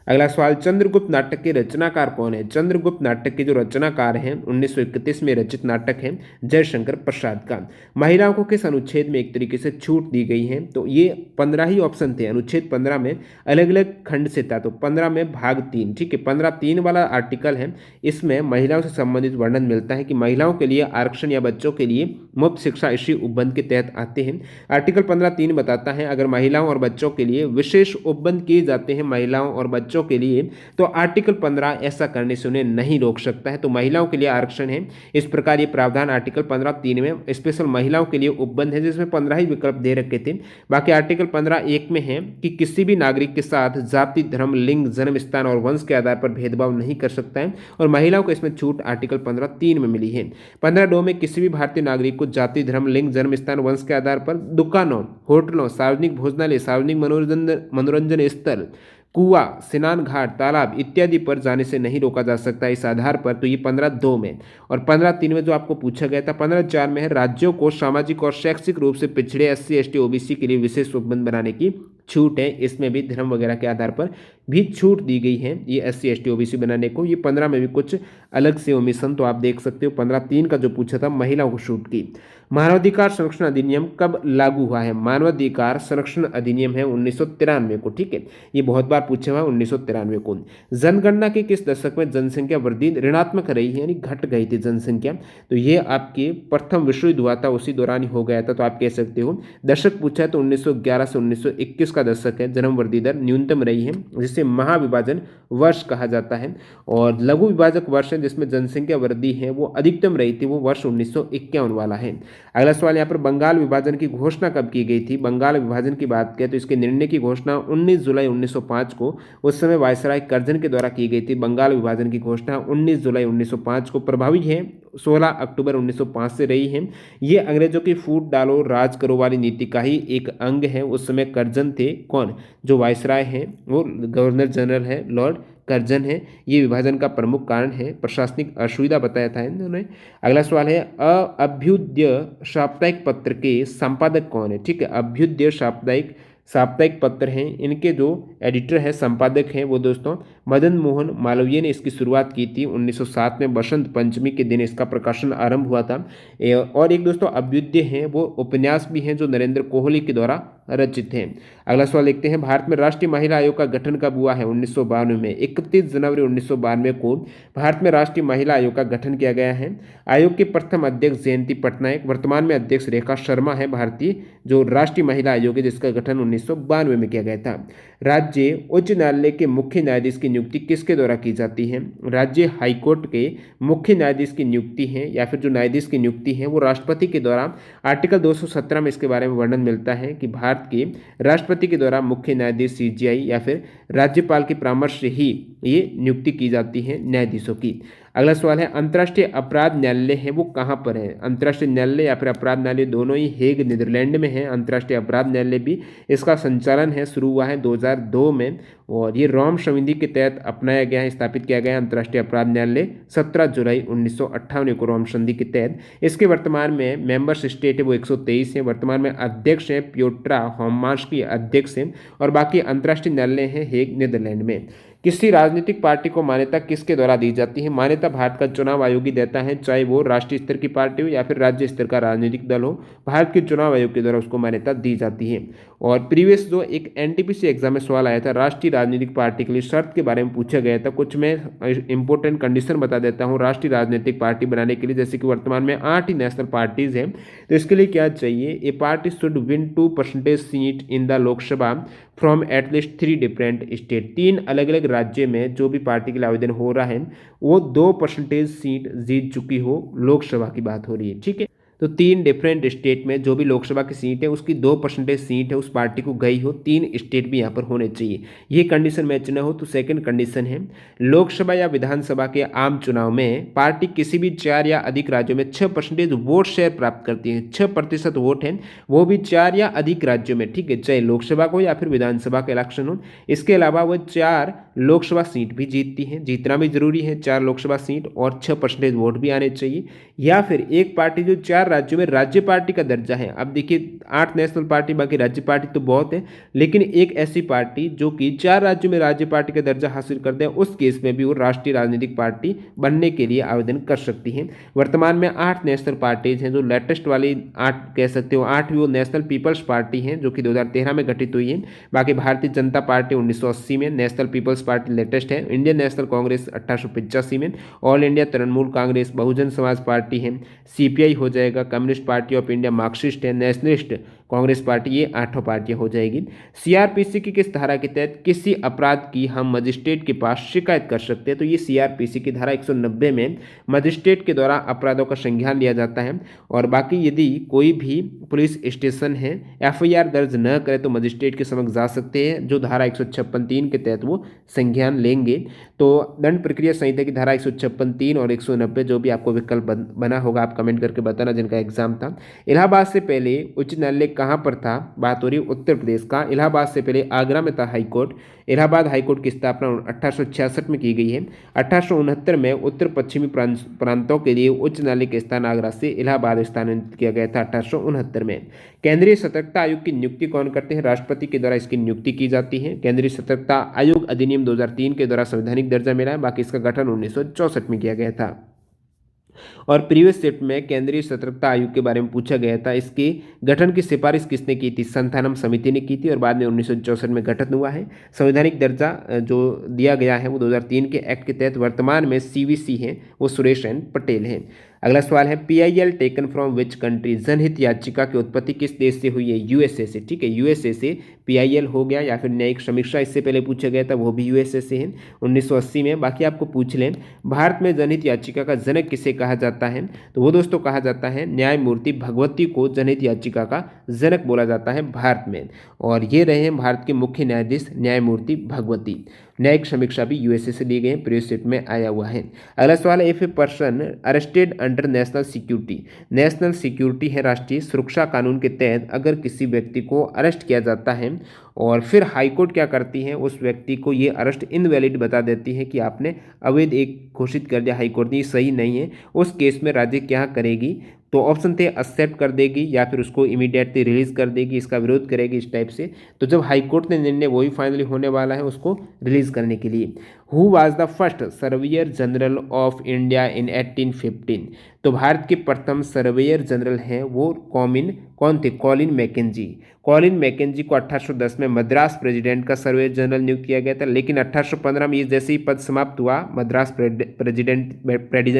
अगला सवाल, चंद्रगुप्त नाटक के रचनाकार कौन है। चंद्रगुप्त नाटक के जो रचनाकार हैं 1931 में रचित नाटक है जयशंकर प्रसाद का। महिलाओं को किस अनुच्छेद में एक तरीके से छूट दी गई है, तो ये 15 ही ऑप्शन थे, अनुच्छेद 15 में अलग अलग खंड से था, तो 15 में भाग 3, ठीक है, 15(3) वाला आर्टिकल है, इसमें महिलाओं से संबंधित वर्णन मिलता है कि महिलाओं के लिए आरक्षण या बच्चों के लिए मुफ्त शिक्षा इसी उपबंध के तहत आते हैं। आर्टिकल 15(3) बताता है अगर महिलाओं और बच्चों के लिए विशेष उपबंध किए जाते हैं महिलाओं और बच्चों के लिए, तो आर्टिकल 15 ऐसा करने से उन्हें नहीं रोक सकता है, तो महिलाओं के लिए आरक्षण है। इस प्रकार ये प्रावधान आर्टिकल 15(3) में स्पेशल महिलाओं के लिए उपबंध है, जिसमें 15 ही विकल्प दे रखे थे। बाकी आर्टिकल 15(1) में है कि किसी भी नागरिक के साथ जाति, धर्म, लिंग, जन्म स्थान और वंश के आधार पर भेदभाव नहीं कर सकता है, और महिलाओं को इसमें छूट आर्टिकल 15(3) में मिली है। 15(2) में किसी भी भारतीय नागरिक को जाति, धर्म, लिंग, जन्म स्थान, वंश के आधार पर दुकानों, होटलों, सार्वजनिक भोजनालय, सार्वजनिक मनोरंजन स्थल, कुआं, स्नान घाट, तालाब इत्यादि पर जाने से नहीं रोका जा सकता इस आधार पर, तो ये 15(2) में। और 15(3) में जो आपको पूछा गया था 15(4) में है राज्यों को सामाजिक और शैक्षिक रूप से पिछड़े SC ST OBC के लिए विशेष उपबंध बनाने की छूट है, इसमें भी धर्म वगैरह के आधार पर भी छूट दी गई है ये SC ST OBC बनाने को। ये 15 में भी कुछ अलग से ओमिशन तो आप देख सकते हो। 15(3) का जो पूछा था महिलाओं को छूट की। मानवाधिकार संरक्षण अधिनियम कब लागू हुआ है। मानवाधिकार संरक्षण अधिनियम है 1993 को, ठीक है, ये बहुत बार पूछा हुआ है 1993 को। जनगणना के किस दशक में जनसंख्या वृद्धि ऋणात्मक रही है, यानी घट गई थी जनसंख्या, तो ये आपके प्रथम विश्व युद्ध हुआ था उसी दौरान ही हो गया था, तो आप कह सकते हो। दशक पूछा है तो 1911 से 1921 का दशक है। जन्म वृद्धि दर न्यूनतम रही है, जिसे महाविभाजन वर्ष कहा जाता है। और लघु विभाजक वर्ष है जिसमें जनसंख्या वृद्धि है वो अधिकतम रही थी, वो वर्ष 1951 वाला है। अगला सवाल यहाँ पर, बंगाल विभाजन की घोषणा कब की गई थी। बंगाल विभाजन की बात करें तो इसके निर्णय की घोषणा 19 जुलाई 1905 को उस समय वायसराय कर्जन के द्वारा की गई थी। बंगाल विभाजन की घोषणा 19 जुलाई 1905 को प्रभावी है 16 अक्टूबर 1905 से रही है। ये अंग्रेजों की फूट डालो राज करो वाली नीति का ही एक अंग है। उस समय कर्जन थे, कौन, जो वायसराय हैं, वो गवर्नर जनरल है लॉर्ड कर्जन है। ये विभाजन का प्रमुख कारण है। प्रशासनिक असुविधा बताया था इन्होंने। अगला सवाल है, अभ्युदय साप्ताहिक पत्र के संपादक कौन है? ठीक है, अभ्युदय साप्ताहिक साप्ताहिक पत्र हैं, इनके जो एडिटर है, संपादक हैं, वो दोस्तों मदन मोहन मालवीय ने इसकी शुरुआत की थी। 1907 में बसंत पंचमी के दिन इसका प्रकाशन आरंभ हुआ था। और एक दोस्तों अभ्युदय हैं, वो उपन्यास भी हैं जो नरेंद्र कोहली के द्वारा रचित हैं। अगला सवाल देखते हैं, भारत में राष्ट्रीय महिला आयोग का गठन कब हुआ है? 1992 में। 31 जनवरी 1992 को भारत में राष्ट्रीय महिला आयोग का गठन किया गया है। आयोग के प्रथम अध्यक्ष जयंती पटनायक, वर्तमान में अध्यक्ष रेखा शर्मा है। भारतीय जो राष्ट्रीय महिला आयोग है जिसका गठन 1992 में किया गया था। राज्य उच्च न्यायालय के मुख्य न्यायाधीश की नियुक्ति किसके द्वारा की जाती है? राज्य हाईकोर्ट के मुख्य न्यायाधीश की नियुक्ति है या फिर जो न्यायाधीश की नियुक्ति है वो राष्ट्रपति के द्वारा, आर्टिकल 217 में इसके बारे में वर्णन मिलता है कि भारत के राष्ट्रपति के द्वारा मुख्य न्यायाधीश सीजीआई या फिर राज्यपाल के परामर्श से ही ये नियुक्ति की जाती है न्यायाधीशों की। अगला सवाल है, अंतर्राष्ट्रीय अपराध न्यायालय है वो कहाँ पर है? अंतर्राष्ट्रीय न्यायालय या फिर अपराध न्यायालय दोनों ही हेग नीदरलैंड में है। अंतर्राष्ट्रीय अपराध न्यायालय भी इसका संचालन है शुरू हुआ है 2002 में, और ये रोम संधि के तहत अपनाया गया है, स्थापित किया गया है अंतर्राष्ट्रीय अपराध न्यायालय 17 जुलाई 1958 को रोम संधि के तहत। इसके वर्तमान में मेंबर्स स्टेट है वो 123 है। वर्तमान में अध्यक्ष है प्योट्रा होमास्की अध्यक्ष है, और बाकी अंतर्राष्ट्रीय न्यायालय है हेग नीदरलैंड में। किसी राजनीतिक पार्टी को मान्यता किसके द्वारा दी जाती है? मान्यता भारत का चुनाव आयोग ही देता है, चाहे वो राष्ट्रीय स्तर की पार्टी हो या फिर राज्य स्तर का राजनीतिक दल हो, भारत के चुनाव आयोग के द्वारा उसको मान्यता दी जाती है। और प्रीवियस जो एक एनटीपीसी एग्जाम में सवाल आया था, राष्ट्रीय राजनीतिक पार्टी के लिए शर्त के बारे में पूछा गया था। कुछ मैं इंपॉर्टेंट कंडीशन बता देता हूँ राष्ट्रीय राजनीतिक पार्टी बनाने के लिए। जैसे कि वर्तमान में 8 ही नेशनल पार्टीज हैं, तो इसके लिए क्या चाहिए? A party should win 2% seat in the Lok Sabha from at least 3 different state. 3 अलग अलग राज्य में जो भी पार्टी के लिए आवेदन हो रहा है वो 2% सीट जीत चुकी हो, लोकसभा की बात हो रही है। ठीक है, तो 3 डिफरेंट स्टेट में जो भी लोकसभा की सीट है उसकी 2% सीट है उस पार्टी को गई हो। 3 स्टेट भी यहाँ पर होने चाहिए। ये कंडीशन मैच न हो तो सेकंड कंडीशन है, लोकसभा या विधानसभा के आम चुनाव में पार्टी किसी भी 4 या अधिक राज्यों में 6% वोट शेयर प्राप्त करती है। 6% वोट है वो भी 4 या अधिक राज्यों में। ठीक है, चाहे लोकसभा को या फिर विधानसभा का इलेक्शन हो। इसके अलावा वो 4 लोकसभा सीट भी जीतती हैं, जीतना भी जरूरी है 4 लोकसभा सीट, और 6% वोट भी आने चाहिए। या फिर एक पार्टी जो 4 राज्यों में राज्य पार्टी का दर्जा है। अब देखिए 8 नेशनल पार्टी बाकी राज्य पार्टी तो बहुत है, लेकिन एक ऐसी पार्टी जो कि 4 राज्यों में राज्य पार्टी का दर्जा हासिल करते हैं, उस केस में भी वो राष्ट्रीय राजनीतिक पार्टी बनने के लिए आवेदन कर सकती हैं। वर्तमान में 8 नेशनल पार्टीज हैं। जो लेटेस्ट वाली 8 कह सकते हो, 8वीं वो नेशनल पीपल्स पार्टी हैं जो कि 2013 में गठित हुई है। बाकी भारतीय जनता पार्टी 1980 में, नेशनल पीपल्स पार्टी लेटेस्ट है, इंडियन नेशनल कांग्रेस 1885 में, all India Trinamool Congress, Bahujan Samaj party है, सीपीआई हो जाएगा, communist party of India, Marxist है, नेशनलिस्ट कांग्रेस पार्टी, ये 8 पार्टियां हो जाएगी। सीआरपीसी की किस धारा के तहत किसी अपराध की हम मजिस्ट्रेट के पास शिकायत कर सकते हैं? तो ये सीआरपीसी की धारा 190 में मजिस्ट्रेट के द्वारा अपराधों का संज्ञान लिया जाता है। और बाकी यदि कोई भी पुलिस स्टेशन है एफआईआर दर्ज न करे तो मजिस्ट्रेट के समक्ष जा सकते हैं, जो धारा 156(3) के तहत वो संज्ञान लेंगे। तो दंड प्रक्रिया संहिता की धारा 156(3) और 190 जो भी आपको विकल्प बना होगा आप कमेंट करके बताना जिनका एग्जाम था। इलाहाबाद से पहले उच्च न्यायालय कहाँ पर था? बात हो रही उत्तर प्रदेश का। इलाहाबाद से पहले आगरा में था हाईकोर्ट। इलाहाबाद हाईकोर्ट की स्थापना 1866 में की गई है। 1869 में उत्तर पश्चिमी प्रांतों के लिए उच्च न्यायालय के स्थान आगरा से इलाहाबाद स्थानांतरित किया गया था 1869 में। केंद्रीय सतर्कता आयोग की नियुक्ति कौन करते हैं? राष्ट्रपति के द्वारा इसकी नियुक्ति की जाती है। केंद्रीय सतर्कता आयोग अधिनियम 2003 के द्वारा संवैधानिक दर्जा मिला है। बाकी इसका गठन 1964 में किया गया था। और प्रीवियस सेट में केंद्रीय सतर्कता आयोग के बारे में पूछा गया था। इसके गठन की सिफारिश किसने की थी? संथानम समिति ने की थी, और बाद में 1964 में गठन हुआ है। संवैधानिक दर्जा जो दिया गया है वो 2003 के एक्ट के तहत वर्तमान में सीवीसी हैं वो सुरेश एन पटेल हैं। अगला सवाल है, PIL taken from which country? जनहित याचिका की उत्पत्ति किस देश से हुई है? यूएसए से। ठीक है, यूएसए से पीआईएल हो गया, या फिर न्यायिक समीक्षा इससे पहले पूछा गया था वो भी यूएसए से है 1980 में। बाकी आपको पूछ लें भारत में जनहित याचिका का जनक किसे कहा जाता है? तो वो दोस्तों कहा जाता है न्यायमूर्ति भगवती को जनहित याचिका का जनक बोला जाता है भारत में। और ये रहे हैं भारत के मुख्य न्यायाधीश न्यायमूर्ति भगवती। न्यायिक समीक्षा भी यूएसए से ली गई है, प्रीवियस सेट में आया हुआ है। अगला सवाल है, if a person arrested under national security, national security है राष्ट्रीय सुरक्षा कानून के तहत अगर किसी व्यक्ति को अरेस्ट किया जाता है और फिर हाईकोर्ट क्या करती है, उस व्यक्ति को ये अरेस्ट इनवैलिड बता देती है कि आपने अवैध एक घोषित कर दिया हाईकोर्ट ने, ये सही नहीं है, उस केस में राज्य क्या करेगी, तो ऑप्शन थे एक्सेप्ट कर देगी या फिर उसको इमीडिएटली रिलीज कर देगी, इसका विरोध करेगी इस टाइप से। तो जब हाईकोर्ट ने निर्णय वही फाइनली होने वाला है उसको रिलीज करने के लिए। Who was the first surveyor general of India in 1815, तो भारत के प्रथम सर्वेयर जनरल हैं वो कौन थे, कॉलिन मैकेंजी। कॉलिन मैकेंजी को 1810 में मद्रास प्रेसिडेंट का सर्वेयर जनरल नियुक्त किया गया था, लेकिन 1815 में जैसे ही पद समाप्त हुआ मद्रास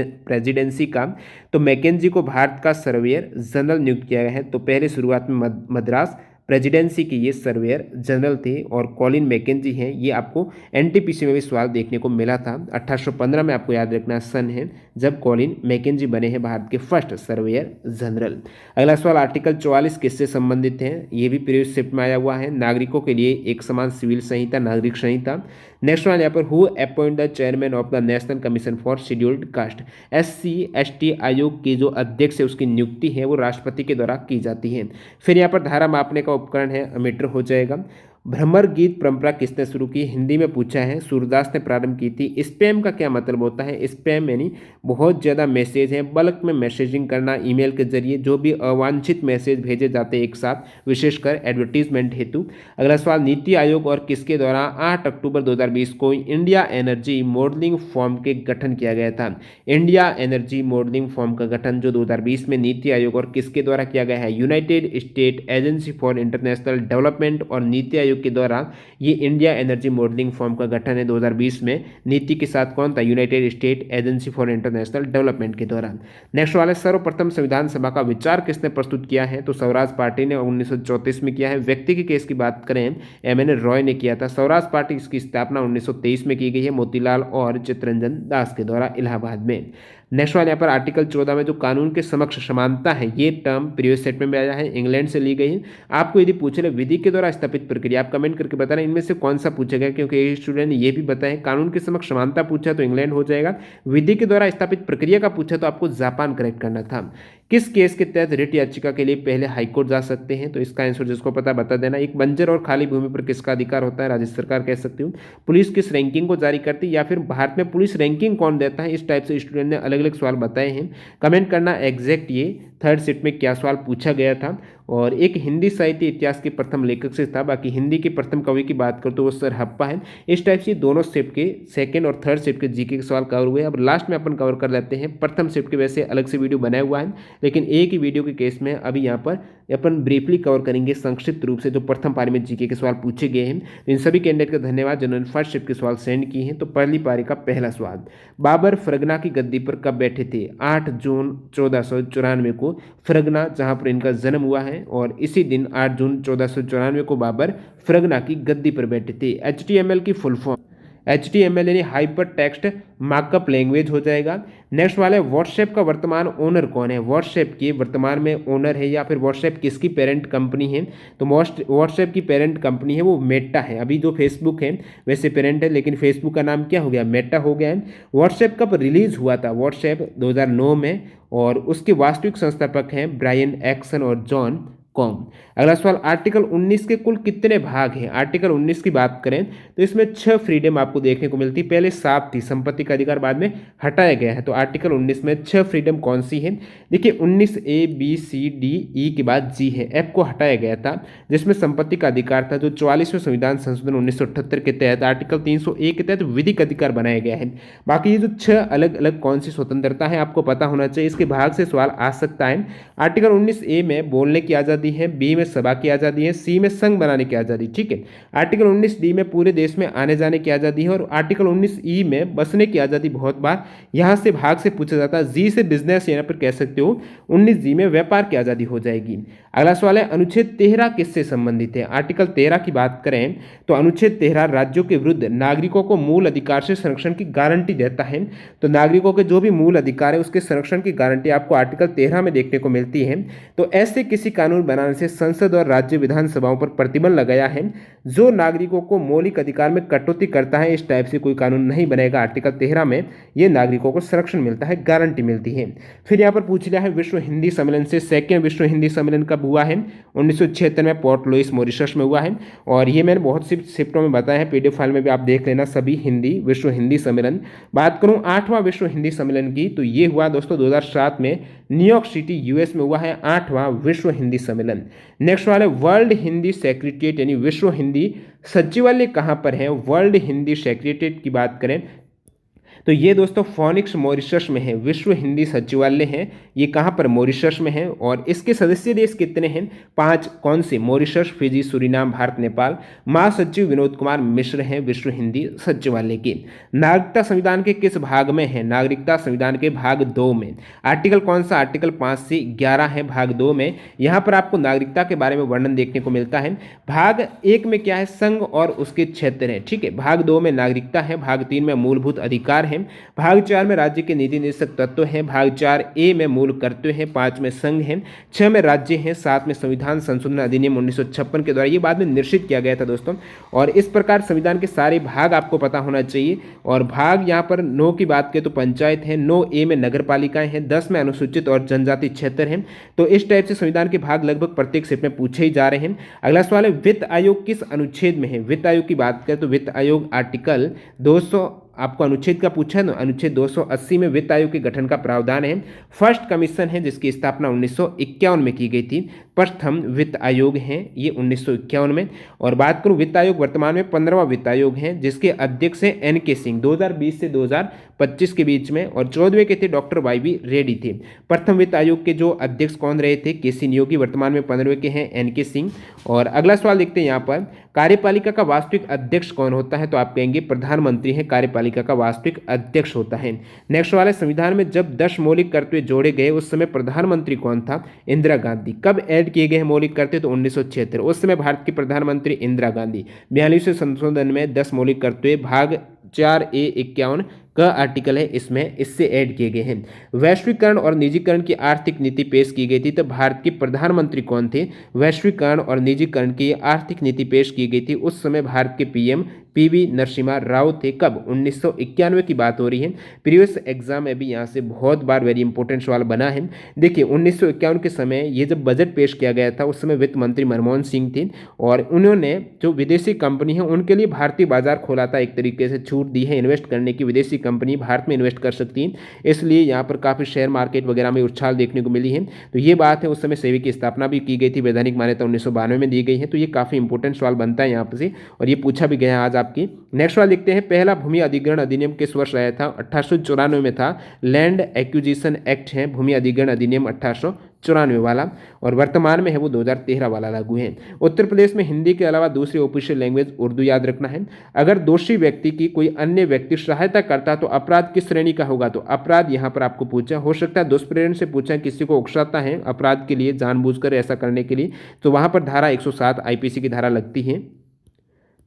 प्रेसिडेंसी का, तो मैकेंजी को भारत का सर्वेयर जनरल नियुक्त किया गया है। तो पहले शुरुआत में मद्रास प्रेसिडेंसी के ये सर्वेयर जनरल थे और कॉलिन मैकेंजी हैं, ये आपको एनटीपीसी में भी सवाल देखने को मिला था। 1815 में आपको याद रखना सन है जब कॉलिन मैकेंजी बने हैं भारत के फर्स्ट सर्वेयर जनरल। अगला सवाल आर्टिकल 44 किससे संबंधित है, ये भी प्रीवियस शिफ्ट में आया हुआ है, नागरिकों के लिए एक समान सिविल संहिता, नागरिक संहिता। नेक्स्ट वन यहाँ पर, who appoint the chairman of the national commission for scheduled caste, SC/ST आयोग की जो अध्यक्ष है उसकी नियुक्ति है वो राष्ट्रपति के द्वारा की जाती है। फिर यहाँ पर धारा मापने का उपकरण है, मीटर हो जाएगा। भ्रमर गीत परंपरा किसने शुरू की, हिंदी में पूछा है, सूरदास ने प्रारंभ की थी। स्पैम का क्या मतलब होता है, स्पैम यानी बहुत ज़्यादा मैसेज है, बल्क में मैसेजिंग करना, ईमेल के जरिए जो भी अवांछित मैसेज भेजे जाते हैं एक साथ, विशेषकर एडवर्टीजमेंट हेतु। अगला सवाल, नीति आयोग और किसके द्वारा 8 अक्टूबर 2020 को इंडिया एनर्जी मॉडलिंग फॉर्म के गठन किया गया था। इंडिया एनर्जी मॉडलिंग फॉर्म का गठन जो 2020 में नीति आयोग और किसके द्वारा किया गया है, United state agency for international development और नीति आयोग के द्वारा ये इंडिया एनर्जी मॉडलिंग फॉर्म का गठन है 2020 में। नीति के साथ कौन था, United state agency for international development के द्वारा। नेक्स्ट वाले, सर्वप्रथम संविधान सभा का विचार किसने प्रस्तुत किया है, तो स्वराज पार्टी ने 1934 में किया है। व्यक्ति के केस की बात करें, MN रॉय ने किया था। स्वराज पार्टी इसकी स्थापना 1923 में की गई है, मोतीलाल और चित्तरंजन दास के द्वारा इलाहाबाद में। नेक्स्ट वाले यहाँ पर आर्टिकल 14 में जो कानून के समक्ष समानता है, ये टर्म प्रीवियस सेट में आया है, इंग्लैंड से ली गई है। आपको यदि पूछे विधि के द्वारा स्थापित प्रक्रिया, आप कमेंट करके बता रहे हैं इनमें से कौन सा पूछेगा, क्योंकि एक स्टूडेंट ने ये भी बताया कानून के समक्ष समानता पूछा तो इंग्लैंड हो जाएगा, विधि के द्वारा स्थापित प्रक्रिया का पूछा तो आपको जापान करेक्ट करना था। किस केस के तहत रिट याचिका के लिए पहले हाईकोर्ट जा सकते हैं, तो इसका आंसर जिसको पता बता देना। एक बंजर और खाली भूमि पर किसका अधिकार होता है, राज्य सरकार कह सकती हूँ। पुलिस किस रैंकिंग को जारी करती है, या फिर भारत में पुलिस रैंकिंग कौन देता है, इस टाइप से स्टूडेंट ने अलग अलग सवाल बताए हैं। कमेंट करना एग्जैक्ट ये थर्ड सेट में क्या सवाल पूछा गया था। और एक हिंदी साहित्य इतिहास के प्रथम लेखक से था, बाकी हिंदी के प्रथम कवि की बात करो तो वो सर हप्पा है। इस टाइप से दोनों शिफ्ट के सेकंड और थर्ड शिफ्ट के जीके के सवाल कवर हुए। अब लास्ट में अपन कवर कर लेते हैं प्रथम शिफ्ट के, वैसे अलग से वीडियो बनाया हुआ है लेकिन एक ही वीडियो के केस में अभी यहाँ पर अपन ब्रीफली कवर करेंगे संक्षिप्त रूप से जो प्रथम पारी में जीके के सवाल पूछे गए हैं। तो इन सभी कैंडिडेट का धन्यवाद जिन्होंने फर्स्ट शिफ्ट के सवाल सेंड किए हैं। तो पहली पारी का पहला सवाल, बाबर फरगना की गद्दी पर कब बैठे थे, 8 जून 1494 को फरगना जहाँ पर इनका जन्म हुआ है, और इसी दिन 8 जून 1494 को बाबर फरगना की गद्दी पर बैठे थे। HTML की फुल फॉर्म, HTML यानी हाइपर टेक्स्ट मार्कअप लैंग्वेज हो जाएगा। नेक्स्ट वाला है, व्हाट्सएप का वर्तमान ओनर कौन है, व्हाट्सएप की वर्तमान में ओनर है या फिर व्हाट्सएप किसकी पेरेंट कंपनी है, तो व्हाट्सएप की पेरेंट कंपनी है वो मेटा है। अभी जो फेसबुक है वैसे पेरेंट है, लेकिन फेसबुक का नाम क्या हो गया, मेटा हो गया है। व्हाट्सएप कब रिलीज हुआ था, व्हाट्सएप 2009 में, और उसके वास्तविक संस्थापक हैं ब्रायन एक्सन और जॉन कॉम। अगला सवाल, आर्टिकल 19 के कुल कितने भाग हैं, आर्टिकल 19 की बात करें तो इसमें 6 फ्रीडम आपको देखने को मिलती है। पहले 7 थी, संपत्ति का अधिकार बाद में हटाया गया है। तो आर्टिकल 19 में 6 फ्रीडम कौन सी है, देखिए 19 A B C D E के बाद G है, F को हटाया गया था जिसमें संपत्ति का अधिकार था, जो 44वें संविधान संशोधन 1978 के तहत आर्टिकल 301 के तहत विधिक अधिकार बनाया गया है। बाकी ये जो 6 अलग अलग कौन सी स्वतंत्रता है आपको पता होना चाहिए, इसके भाग से सवाल आ सकता है। आर्टिकल 19 A में बोलने की आज़ादी है, बी में सभा की आज़ादी है, सी में संघ बनाने की आज़ादी, ठीक है। आर्टिकल 19 डी में पूरे देश में आने जाने की आज़ादी है, और आर्टिकल 19 ई में बसने की आज़ादी बहुत बार यहाँ से भाग से पूछा जाता है। जी से बिजनेस यहाँ पर कह सकते हो, 19 जी में व्यापार की आज़ादी हो जाएगी। अगला सवाल है, अनुच्छेद 13 किससे संबंधित है, आर्टिकल 13 की बात करें तो अनुच्छेद 13 राज्यों के विरुद्ध नागरिकों को मूल अधिकार से संरक्षण की गारंटी देता है। तो नागरिकों के जो भी मूल अधिकार है उसके संरक्षण की गारंटी आपको आर्टिकल 13 में देखने को मिलती है। तो ऐसे किसी कानून बनाने से संसद और राज्य विधानसभाओं पर प्रतिबंध लगाया है। जो नागरिकों को मौलिक अधिकार में कटौती करता है, इस टाइप से कोई कानून नहीं बनेगा। आर्टिकल 13 में ये नागरिकों को संरक्षण मिलता है, गारंटी मिलती है। फिर यहाँ पर पूछ लिया है विश्व हिंदी सम्मेलन से सेकेंड विश्व हिंदी सम्मेलन कब हुआ है? 1976 में पोर्ट लुइस मॉरिशस में हुआ है। और ये मैंने बहुत सी शिफ्टों में बताया है, पीडीएफ फाइल में भी आप देख लेना सभी हिंदी विश्व हिंदी सम्मेलन। बात करूं 8वां विश्व हिंदी सम्मेलन की, तो ये हुआ दोस्तों 2007 में न्यूयॉर्क सिटी यूएस में हुआ है 8वां विश्व हिंदी सम्मेलन। नेक्स्ट वाला वर्ल्ड हिंदी सेक्रेटरिएट यानी विश्व हिंदी सचिवालय कहाँ पर है? वर्ल्ड हिंदी सेक्रेटरिएट की बात करें तो ये दोस्तों फोनिक्स मॉरिशस में है, विश्व हिंदी सचिवालय है। ये कहाँ पर? मॉरिशस में है। और इसके सदस्य देश कितने हैं? 5। कौन से? Mauritius, Fiji, Suriname, Bharat, Nepal. महासचिव विनोद कुमार मिश्र हैं विश्व हिंदी सचिवालय के। नागरिकता संविधान के किस भाग में है? नागरिकता संविधान के भाग 2 में। आर्टिकल कौन सा? आर्टिकल 5 से 11 है भाग 2 में। यहाँ पर आपको नागरिकता के बारे में वर्णन देखने को मिलता है। भाग 1 में क्या है? संघ और उसके क्षेत्र है, ठीक है। भाग 2 में नागरिकता है। भाग 3 में मूलभूत अधिकार है। भाग 4 में राज्य के नीति निर्देशक तत्व हैं। भाग 4A में मूल कर्तव्य है। 5 में संघ है। 6 में राज्य है। 7 में संविधान संशोधन अधिनियम 1956 के द्वारा ये बाद में निर्देशित किया गया था दोस्तों। और इस प्रकार संविधान के सारे भाग आपको पता होना चाहिए। और भाग यहाँ पर 9 की बात करें तो पंचायत है। 9A में नगर पालिकाएं हैं। 10 में अनुसूचित और जनजाति क्षेत्र हैं। तो इस टाइप से संविधान के भाग लगभग प्रत्येक शिफ्ट में पूछे ही जा रहे हैं। अगला सवाल है वित्त आयोग किस अनुच्छेद में है? वित्त आयोग की बात करें तो वित्त आयोग आर्टिकल 200 आपको अनुच्छेद का पूछा है ना, अनुच्छेद 280 में वित्त आयोग के गठन का प्रावधान है। फर्स्ट कमीशन है जिसकी स्थापना 1951 में की गई थी। प्रथम वित्त आयोग है ये 1951 में। और बात करूं वित्त आयोग वर्तमान में 15वां वित्त आयोग है जिसके अध्यक्ष है NK सिंह 2020 से 2025 के बीच में। और 14वें के थे डॉक्टर YV रेड्डी थे। प्रथम वित्त आयोग के जो अध्यक्ष कौन रहे थे? KC नियोगी। वर्तमान में 15वें के हैं NK सिंह। और अगला सवाल देखते हैं यहाँ पर कार्यपालिका का वास्तविक अध्यक्ष कौन होता है? तो आप कहेंगे प्रधानमंत्री है कार्यपालिका का वास्तविक अध्यक्ष होता है। नेक्स्ट वाला संविधान में जब 10 मौलिक कर्तव्य जोड़े गए उस समय प्रधानमंत्री कौन था? इंदिरा गांधी। कब ऐड किए गए हैं मौलिक कर्तव्य? तो 1976। उस समय भारत की प्रधानमंत्री इंदिरा गांधी। 42वें संशोधन में 10 मौलिक कर्तव्य भाग 4A 51 का आर्टिकल है इसमें इससे ऐड किए गए हैं। वैश्वीकरण और निजीकरण की आर्थिक नीति पेश की गई थी तो भारत के प्रधानमंत्री कौन थे? वैश्वीकरण और निजीकरण की आर्थिक नीति पेश की गई थी उस समय भारत के PM PV नरसिम्हा राव थे। कब? 1991 की बात हो रही है। प्रीवियस एग्जाम में भी यहाँ से बहुत बार वेरी इंपॉर्टेंट सवाल बना है। देखिए 1951 के समय ये जब बजट पेश किया गया था उस समय वित्त मंत्री मनमोहन सिंह थे और उन्होंने जो विदेशी कंपनी है उनके लिए भारतीय बाजार खोला था, एक तरीके से छूट दी है इन्वेस्ट करने की। विदेशी कंपनी भारत में इन्वेस्ट कर सकती है, इसलिए यहाँ पर काफ़ी शेयर मार्केट वगैरह में उछाल देखने को मिली है। तो ये बात है, उस समय सेबी की स्थापना भी की गई थी, वैधानिक मान्यता 1992 में दी गई है। तो ये काफ़ी इंपॉर्टेंट सवाल बनता है यहाँ पर से और ये पूछा भी गया है आज आपकी। नेक्स्ट सवाल देखते हैं, पहला भूमि अधिग्रहण अधिनियम किस वर्ष आया था? 1894 में था। लैंड एक्विजिशन एक्ट है भूमि अधिग्रहण अधिनियम 1894 वाला और वर्तमान में है वो 2013 वाला लागू है। उत्तर प्रदेश में हिंदी के अलावा दूसरी ऑफिशियल लैंग्वेज उर्दू, याद रखना है। अगर दोषी व्यक्ति की कोई अन्य व्यक्ति सहायता करता तो अपराध किस श्रेणी का होगा? तो अपराध यहाँ पर आपको पूछा हो सकता है दुष्प्रेरण से पूछा, किसी को उकसाता है अपराध के लिए जानबूझकर ऐसा करने के लिए, तो वहाँ पर धारा 107 IPC की धारा लगती है।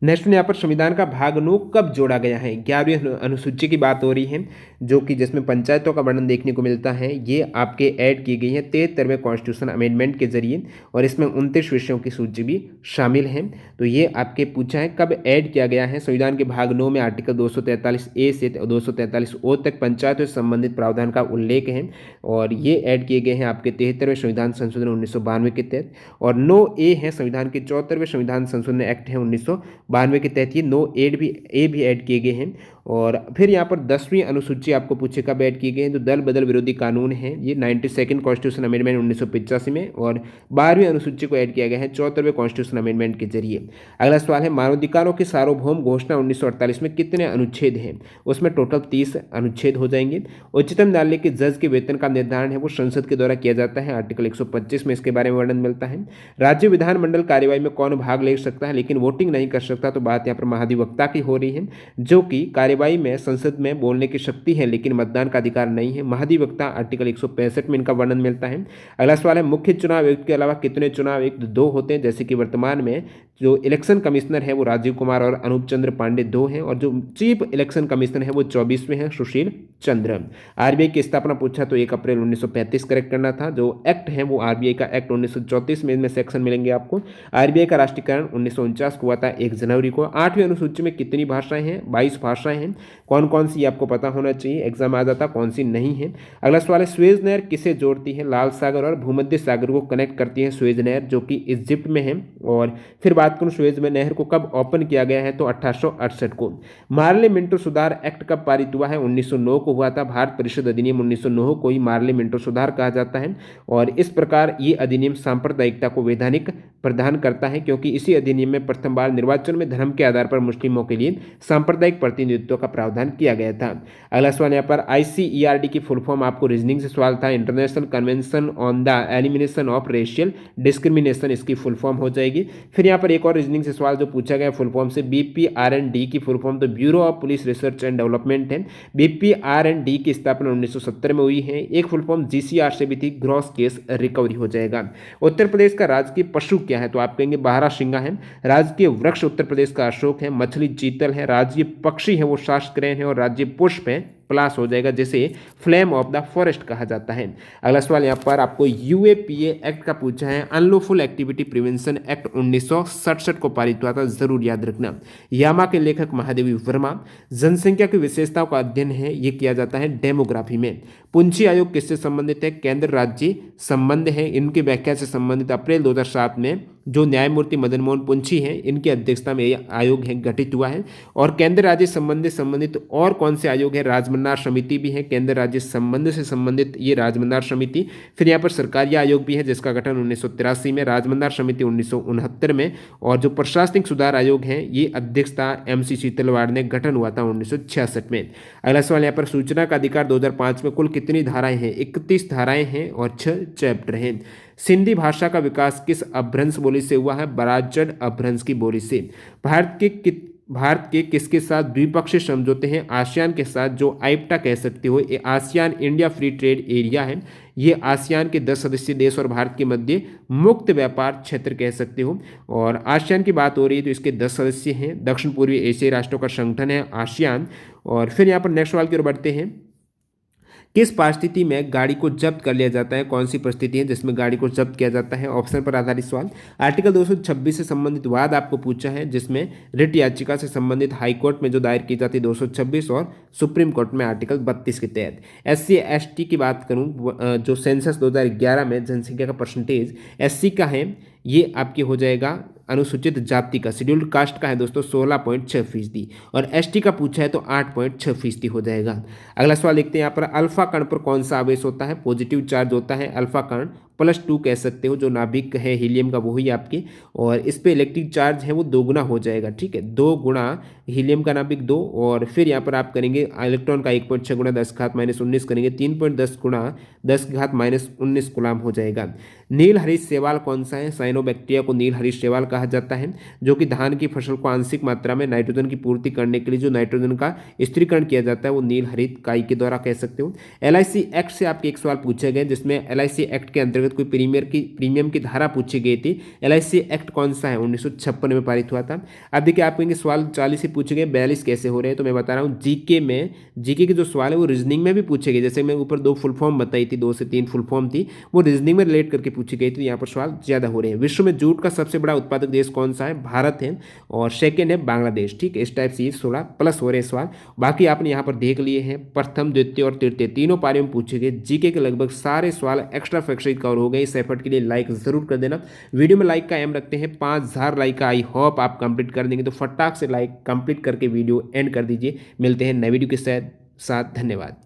नेक्स्ट में यहाँ पर संविधान का भाग 9 कब जोड़ा गया है? 11वीं अनुसूची की बात हो रही है जो कि जिसमें पंचायतों का वर्णन देखने को मिलता है। ये आपके ऐड की गई है 73वें कॉन्स्टिट्यूशन अमेंडमेंट के जरिए और इसमें 29 विषयों की सूची भी शामिल है। तो ये आपके पूछा है कब ऐड किया गया है। संविधान के भाग 9 में आर्टिकल 243A से 243O तक पंचायतों से संबंधित प्रावधान का उल्लेख है और ये ऐड किए गए हैं आपके 73वें संविधान संशोधन 1992 के तहत। और 9A है संविधान के 74वें संविधान संशोधन एक्ट है 1992 के तहत, ये 9A भी ऐड किए गए हैं। और फिर यहाँ पर 10वीं अनुसूची आपको पूछे कब ऐड किए गए हैं, तो दल बदल विरोधी कानून है ये 92nd कॉन्स्टिट्यूशन अमेंडमेंट 1985 में और 12वीं अनुसूची को ऐड किया गया है 74वें कॉन्स्टिट्यूशन अमेंडमेंट के जरिए। अगला सवाल है, मानवाधिकारों की सार्वभौम घोषणा 1948 में कितने अनुच्छेद हैं? उसमें टोटल 30 अनुच्छेद हो जाएंगे। उच्चतम न्यायालय के जज के वेतन का निर्धारण है वो संसद के द्वारा किया जाता है, आर्टिकल 125 में इसके बारे में वर्णन मिलता है। राज्य विधानमंडल कार्यवाही में कौन भाग ले सकता है लेकिन वोटिंग नहीं कर सकता? तो बात यहाँ पर महाधिवक्ता की हो रही है जो कि कार्यवाही में संसद में बोलने की शक्ति है लेकिन मतदान का अधिकार नहीं है। महाधिवक्ता आर्टिकल 165 में इनका वर्णन मिलता है। अगला सवाल है, मुख्य चुनाव आयुक्त के अलावा कितने चुनाव आयुक्त? 2 होते हैं, जैसे कि वर्तमान में जो इलेक्शन कमिश्नर है वो राजीव कुमार और अनूप चंद्र पांडे 2 हैं, और जो चीफ इलेक्शन कमिश्नर है वो 24वें हैं, सुशील चंद्र। आरबीआई की स्थापना पूछा तो 1 अप्रैल 1935 करेक्ट करना था। जो एक्ट है वो आरबीआई का एक्ट 1934 में, इनमें सेक्शन मिलेंगे आपको। आरबीआई का राष्ट्रीयकरण 1949 को हुआ था 1 जनवरी को। 8वीं अनुसूची में कितनी भाषाएं हैं? 22 भाषाएं हैं। कौन कौन सी आपको पता होना चाहिए, एग्जाम आ जाता, कौन सी नहीं है। अगला सवाल है, स्वेज नहर किसे जोड़ती है? लाल सागर और भूमध्य सागर को कनेक्ट करती है स्वेज नहर, जो कि इजिप्ट में है। और फिर बात करूं स्वेज में नहर को कब ओपन किया गया है, तो 1868 को। मार्ले मिंटो सुधार एक्ट कब पारित हुआ है? 1909 को हुआ था। भारत परिषद अधिनियम 1909 को ही मार्ले मिंटो सुधार कहा जाता है। और इस प्रकार ये अधिनियम सांप्रदायिकता को वैधानिक प्रदान करता है, क्योंकि इसी अधिनियम में प्रथम बार निर्वाचन में धर्म के आधार पर मुस्लिमों के लिए सांप्रदायिक प्रतिनिधित्व का प्रावधान किया गया था। अगला सवाल यहाँ पर, ICERD की फुल फॉर्म आपको रीजनिंग से सवाल था, international convention on the elimination of racial discrimination, इसकी फुल फॉर्म हो जाएगी। फिर यहाँ पर एक और रीजनिंग से सवाल जो पूछा गया फुल फॉर्म से, BPRND की फुल फॉर्म तो bureau of police research and development है। BPRND की स्थापना 1970 में हुई है। एक फुल फॉर्म GCR से भी थी, ग्रॉस केस रिकवरी हो जाएगा। उत्तर प्रदेश का राजकीय पशु क्या है? तो आप कहेंगे बारहसिंगा है। राजकीय वृक्ष उत्तर प्रदेश का अशोक है। मछली चीतल है। राज्य पक्षी है वो शास्त्रक्रैन है। और राज्य पुष्प है, प्लास हो जाएगा, जिसे फ्लेम ऑफ द फॉरेस्ट कहा जाता है। अगला सवाल यहाँ पर आपको UAPA एक्ट का पूछा है। अनलॉफुल एक्टिविटी प्रिवेंशन एक्ट 1967 को पारित हुआ था, जरूर याद रखना। यामा के लेखक महादेवी वर्मा। जनसंख्या की विशेषताओं का अध्ययन है ये किया जाता है डेमोग्राफी में। पुंछी आयोग किससे संबंधित है? केंद्र राज्य संबंध है। इनकी व्याख्या से संबंधित अप्रैल 2007 में जो न्यायमूर्ति मदन मोहन पुंछी हैं, इनकी अध्यक्षता में यह आयोग है गठित हुआ है। और केंद्र राज्य संबंध से संबंधित और कौन से आयोग है? राजमन्नार समिति भी है। केंद्र राज्य संबंध से संबंधित ये राजमन्नार समिति। फिर यहाँ पर सरकारी आयोग भी है जिसका गठन 1983 में, राजमन्नार समिति 1969 में। और जो प्रशासनिक सुधार आयोग है ये अध्यक्षता MC शीतलवाड़ ने, गठन हुआ था 1966 में। अगला सवाल यहाँ पर, सूचना का अधिकार 2005 में कुल कितनी धाराएं हैं? 31 धाराएं हैं और 6 चैप्टर हैं। सिंधी भाषा का विकास किस अपभ्रंश बोली से हुआ है? बराचड़ अपभ्रंश की बोली से। भारत के किसके साथ द्विपक्षीय समझौते हैं? आसियान के साथ, जो आइप्टा कह सकते हो। ये ASEAN India free trade area है। ये आसियान के 10 सदस्यीय देश और भारत के मध्य मुक्त व्यापार क्षेत्र कह सकते हो। और आसियान की बात हो रही है तो इसके 10 सदस्य हैं। दक्षिण पूर्वी एशियाई राष्ट्रों का संगठन है आसियान। और फिर यहाँ पर नेक्स्ट सवाल की ओर बढ़ते हैं, किस परिस्थिति में गाड़ी को जब्त कर लिया जाता है? कौन सी परिस्थिति है जिसमें गाड़ी को जब्त किया जाता है? ऑप्शन पर आधारित सवाल। आर्टिकल 226 से संबंधित वाद आपको पूछा है, जिसमें रिट याचिका से संबंधित हाई कोर्ट में जो दायर की जाती है 226, और सुप्रीम कोर्ट में आर्टिकल 32 के तहत। SC/ST की बात करूं, जो सेंसस 2011 में जनसंख्या का परसेंटेज SC का है, ये आपकी हो जाएगा अनुसूचित जाति का, शेड्यूल्ड कास्ट का है दोस्तों 16.6%। और ST का पूछा है तो 8.6% हो जाएगा। अगला सवाल देखते हैं यहाँ पर, अल्फा कण पर कौन सा आवेश होता है? पॉजिटिव चार्ज होता है। अल्फा कण +2 कह सकते हो, जो नाभिक है हीलियम का वही आपकी, और इस पे इलेक्ट्रिक चार्ज है वो 2 गुना हो जाएगा, ठीक है, 2 गुना हीलियम का नाभिक 2। और फिर यहाँ पर आप करेंगे इलेक्ट्रॉन का 1.6 गुना 10⁻⁻19 करेंगे, 3.10 गुना 10⁻⁻19 कूलाम हो जाएगा। नील हरित शैवाल कौन सा है? साइनोबैक्टीरिया को नील हरित शैवाल कहा जाता है, जो कि धान की फसल को आंशिक मात्रा में नाइट्रोजन की पूर्ति करने के लिए जो नाइट्रोजन का स्थिरीकरण किया जाता है वो नील हरित काई के द्वारा कह सकते हो। LIC एक्ट से आपके एक सवाल पूछे गए, जिसमें LIC एक्ट के अंतर्गत कोई प्रीमियम की धारा पूछी गई थी। LIC एक्ट कौन सा है? 1956 में पारित हुआ था। अब देखिए आप कहेंगे सवाल 40 से पूछे गए, 42 कैसे हो रहे हैं? तो मैं बता रहा हूँ, जीके के जो सवाल है वो रीजनिंग में भी पूछे गए। जैसे मैं ऊपर 2 फुल फॉर्म बताई थी, 2 से 3 फुल फॉर्म थी, वो रीजनिंग में रिलेट करके पूछी गई थी। यहाँ पर सवाल ज्यादा हो रहे हैं। विश्व में जूट का सबसे बड़ा उत्पादक देश कौन सा है? भारत है। और सेकेंड है बांग्लादेश, ठीक है। इस टाइप से 16+ हो रहे हैं सवाल। बाकी आपने यहाँ पर देख लिए हैं, प्रथम, द्वितीय और तृतीय तीनों पारियों में पूछे गए जीके के लगभग सारे सवाल एक्स्ट्रा फैक्ट कवर हो गए। इस एफर्ट के लिए लाइक जरूर कर देना। वीडियो में लाइक का एम रखते हैं 5000 लाइक का, आई होप आप कंप्लीट कर देंगे। तो फटाक से लाइक कंप्लीट करके वीडियो एंड कर दीजिए। मिलते हैं नए वीडियो के साथ। धन्यवाद।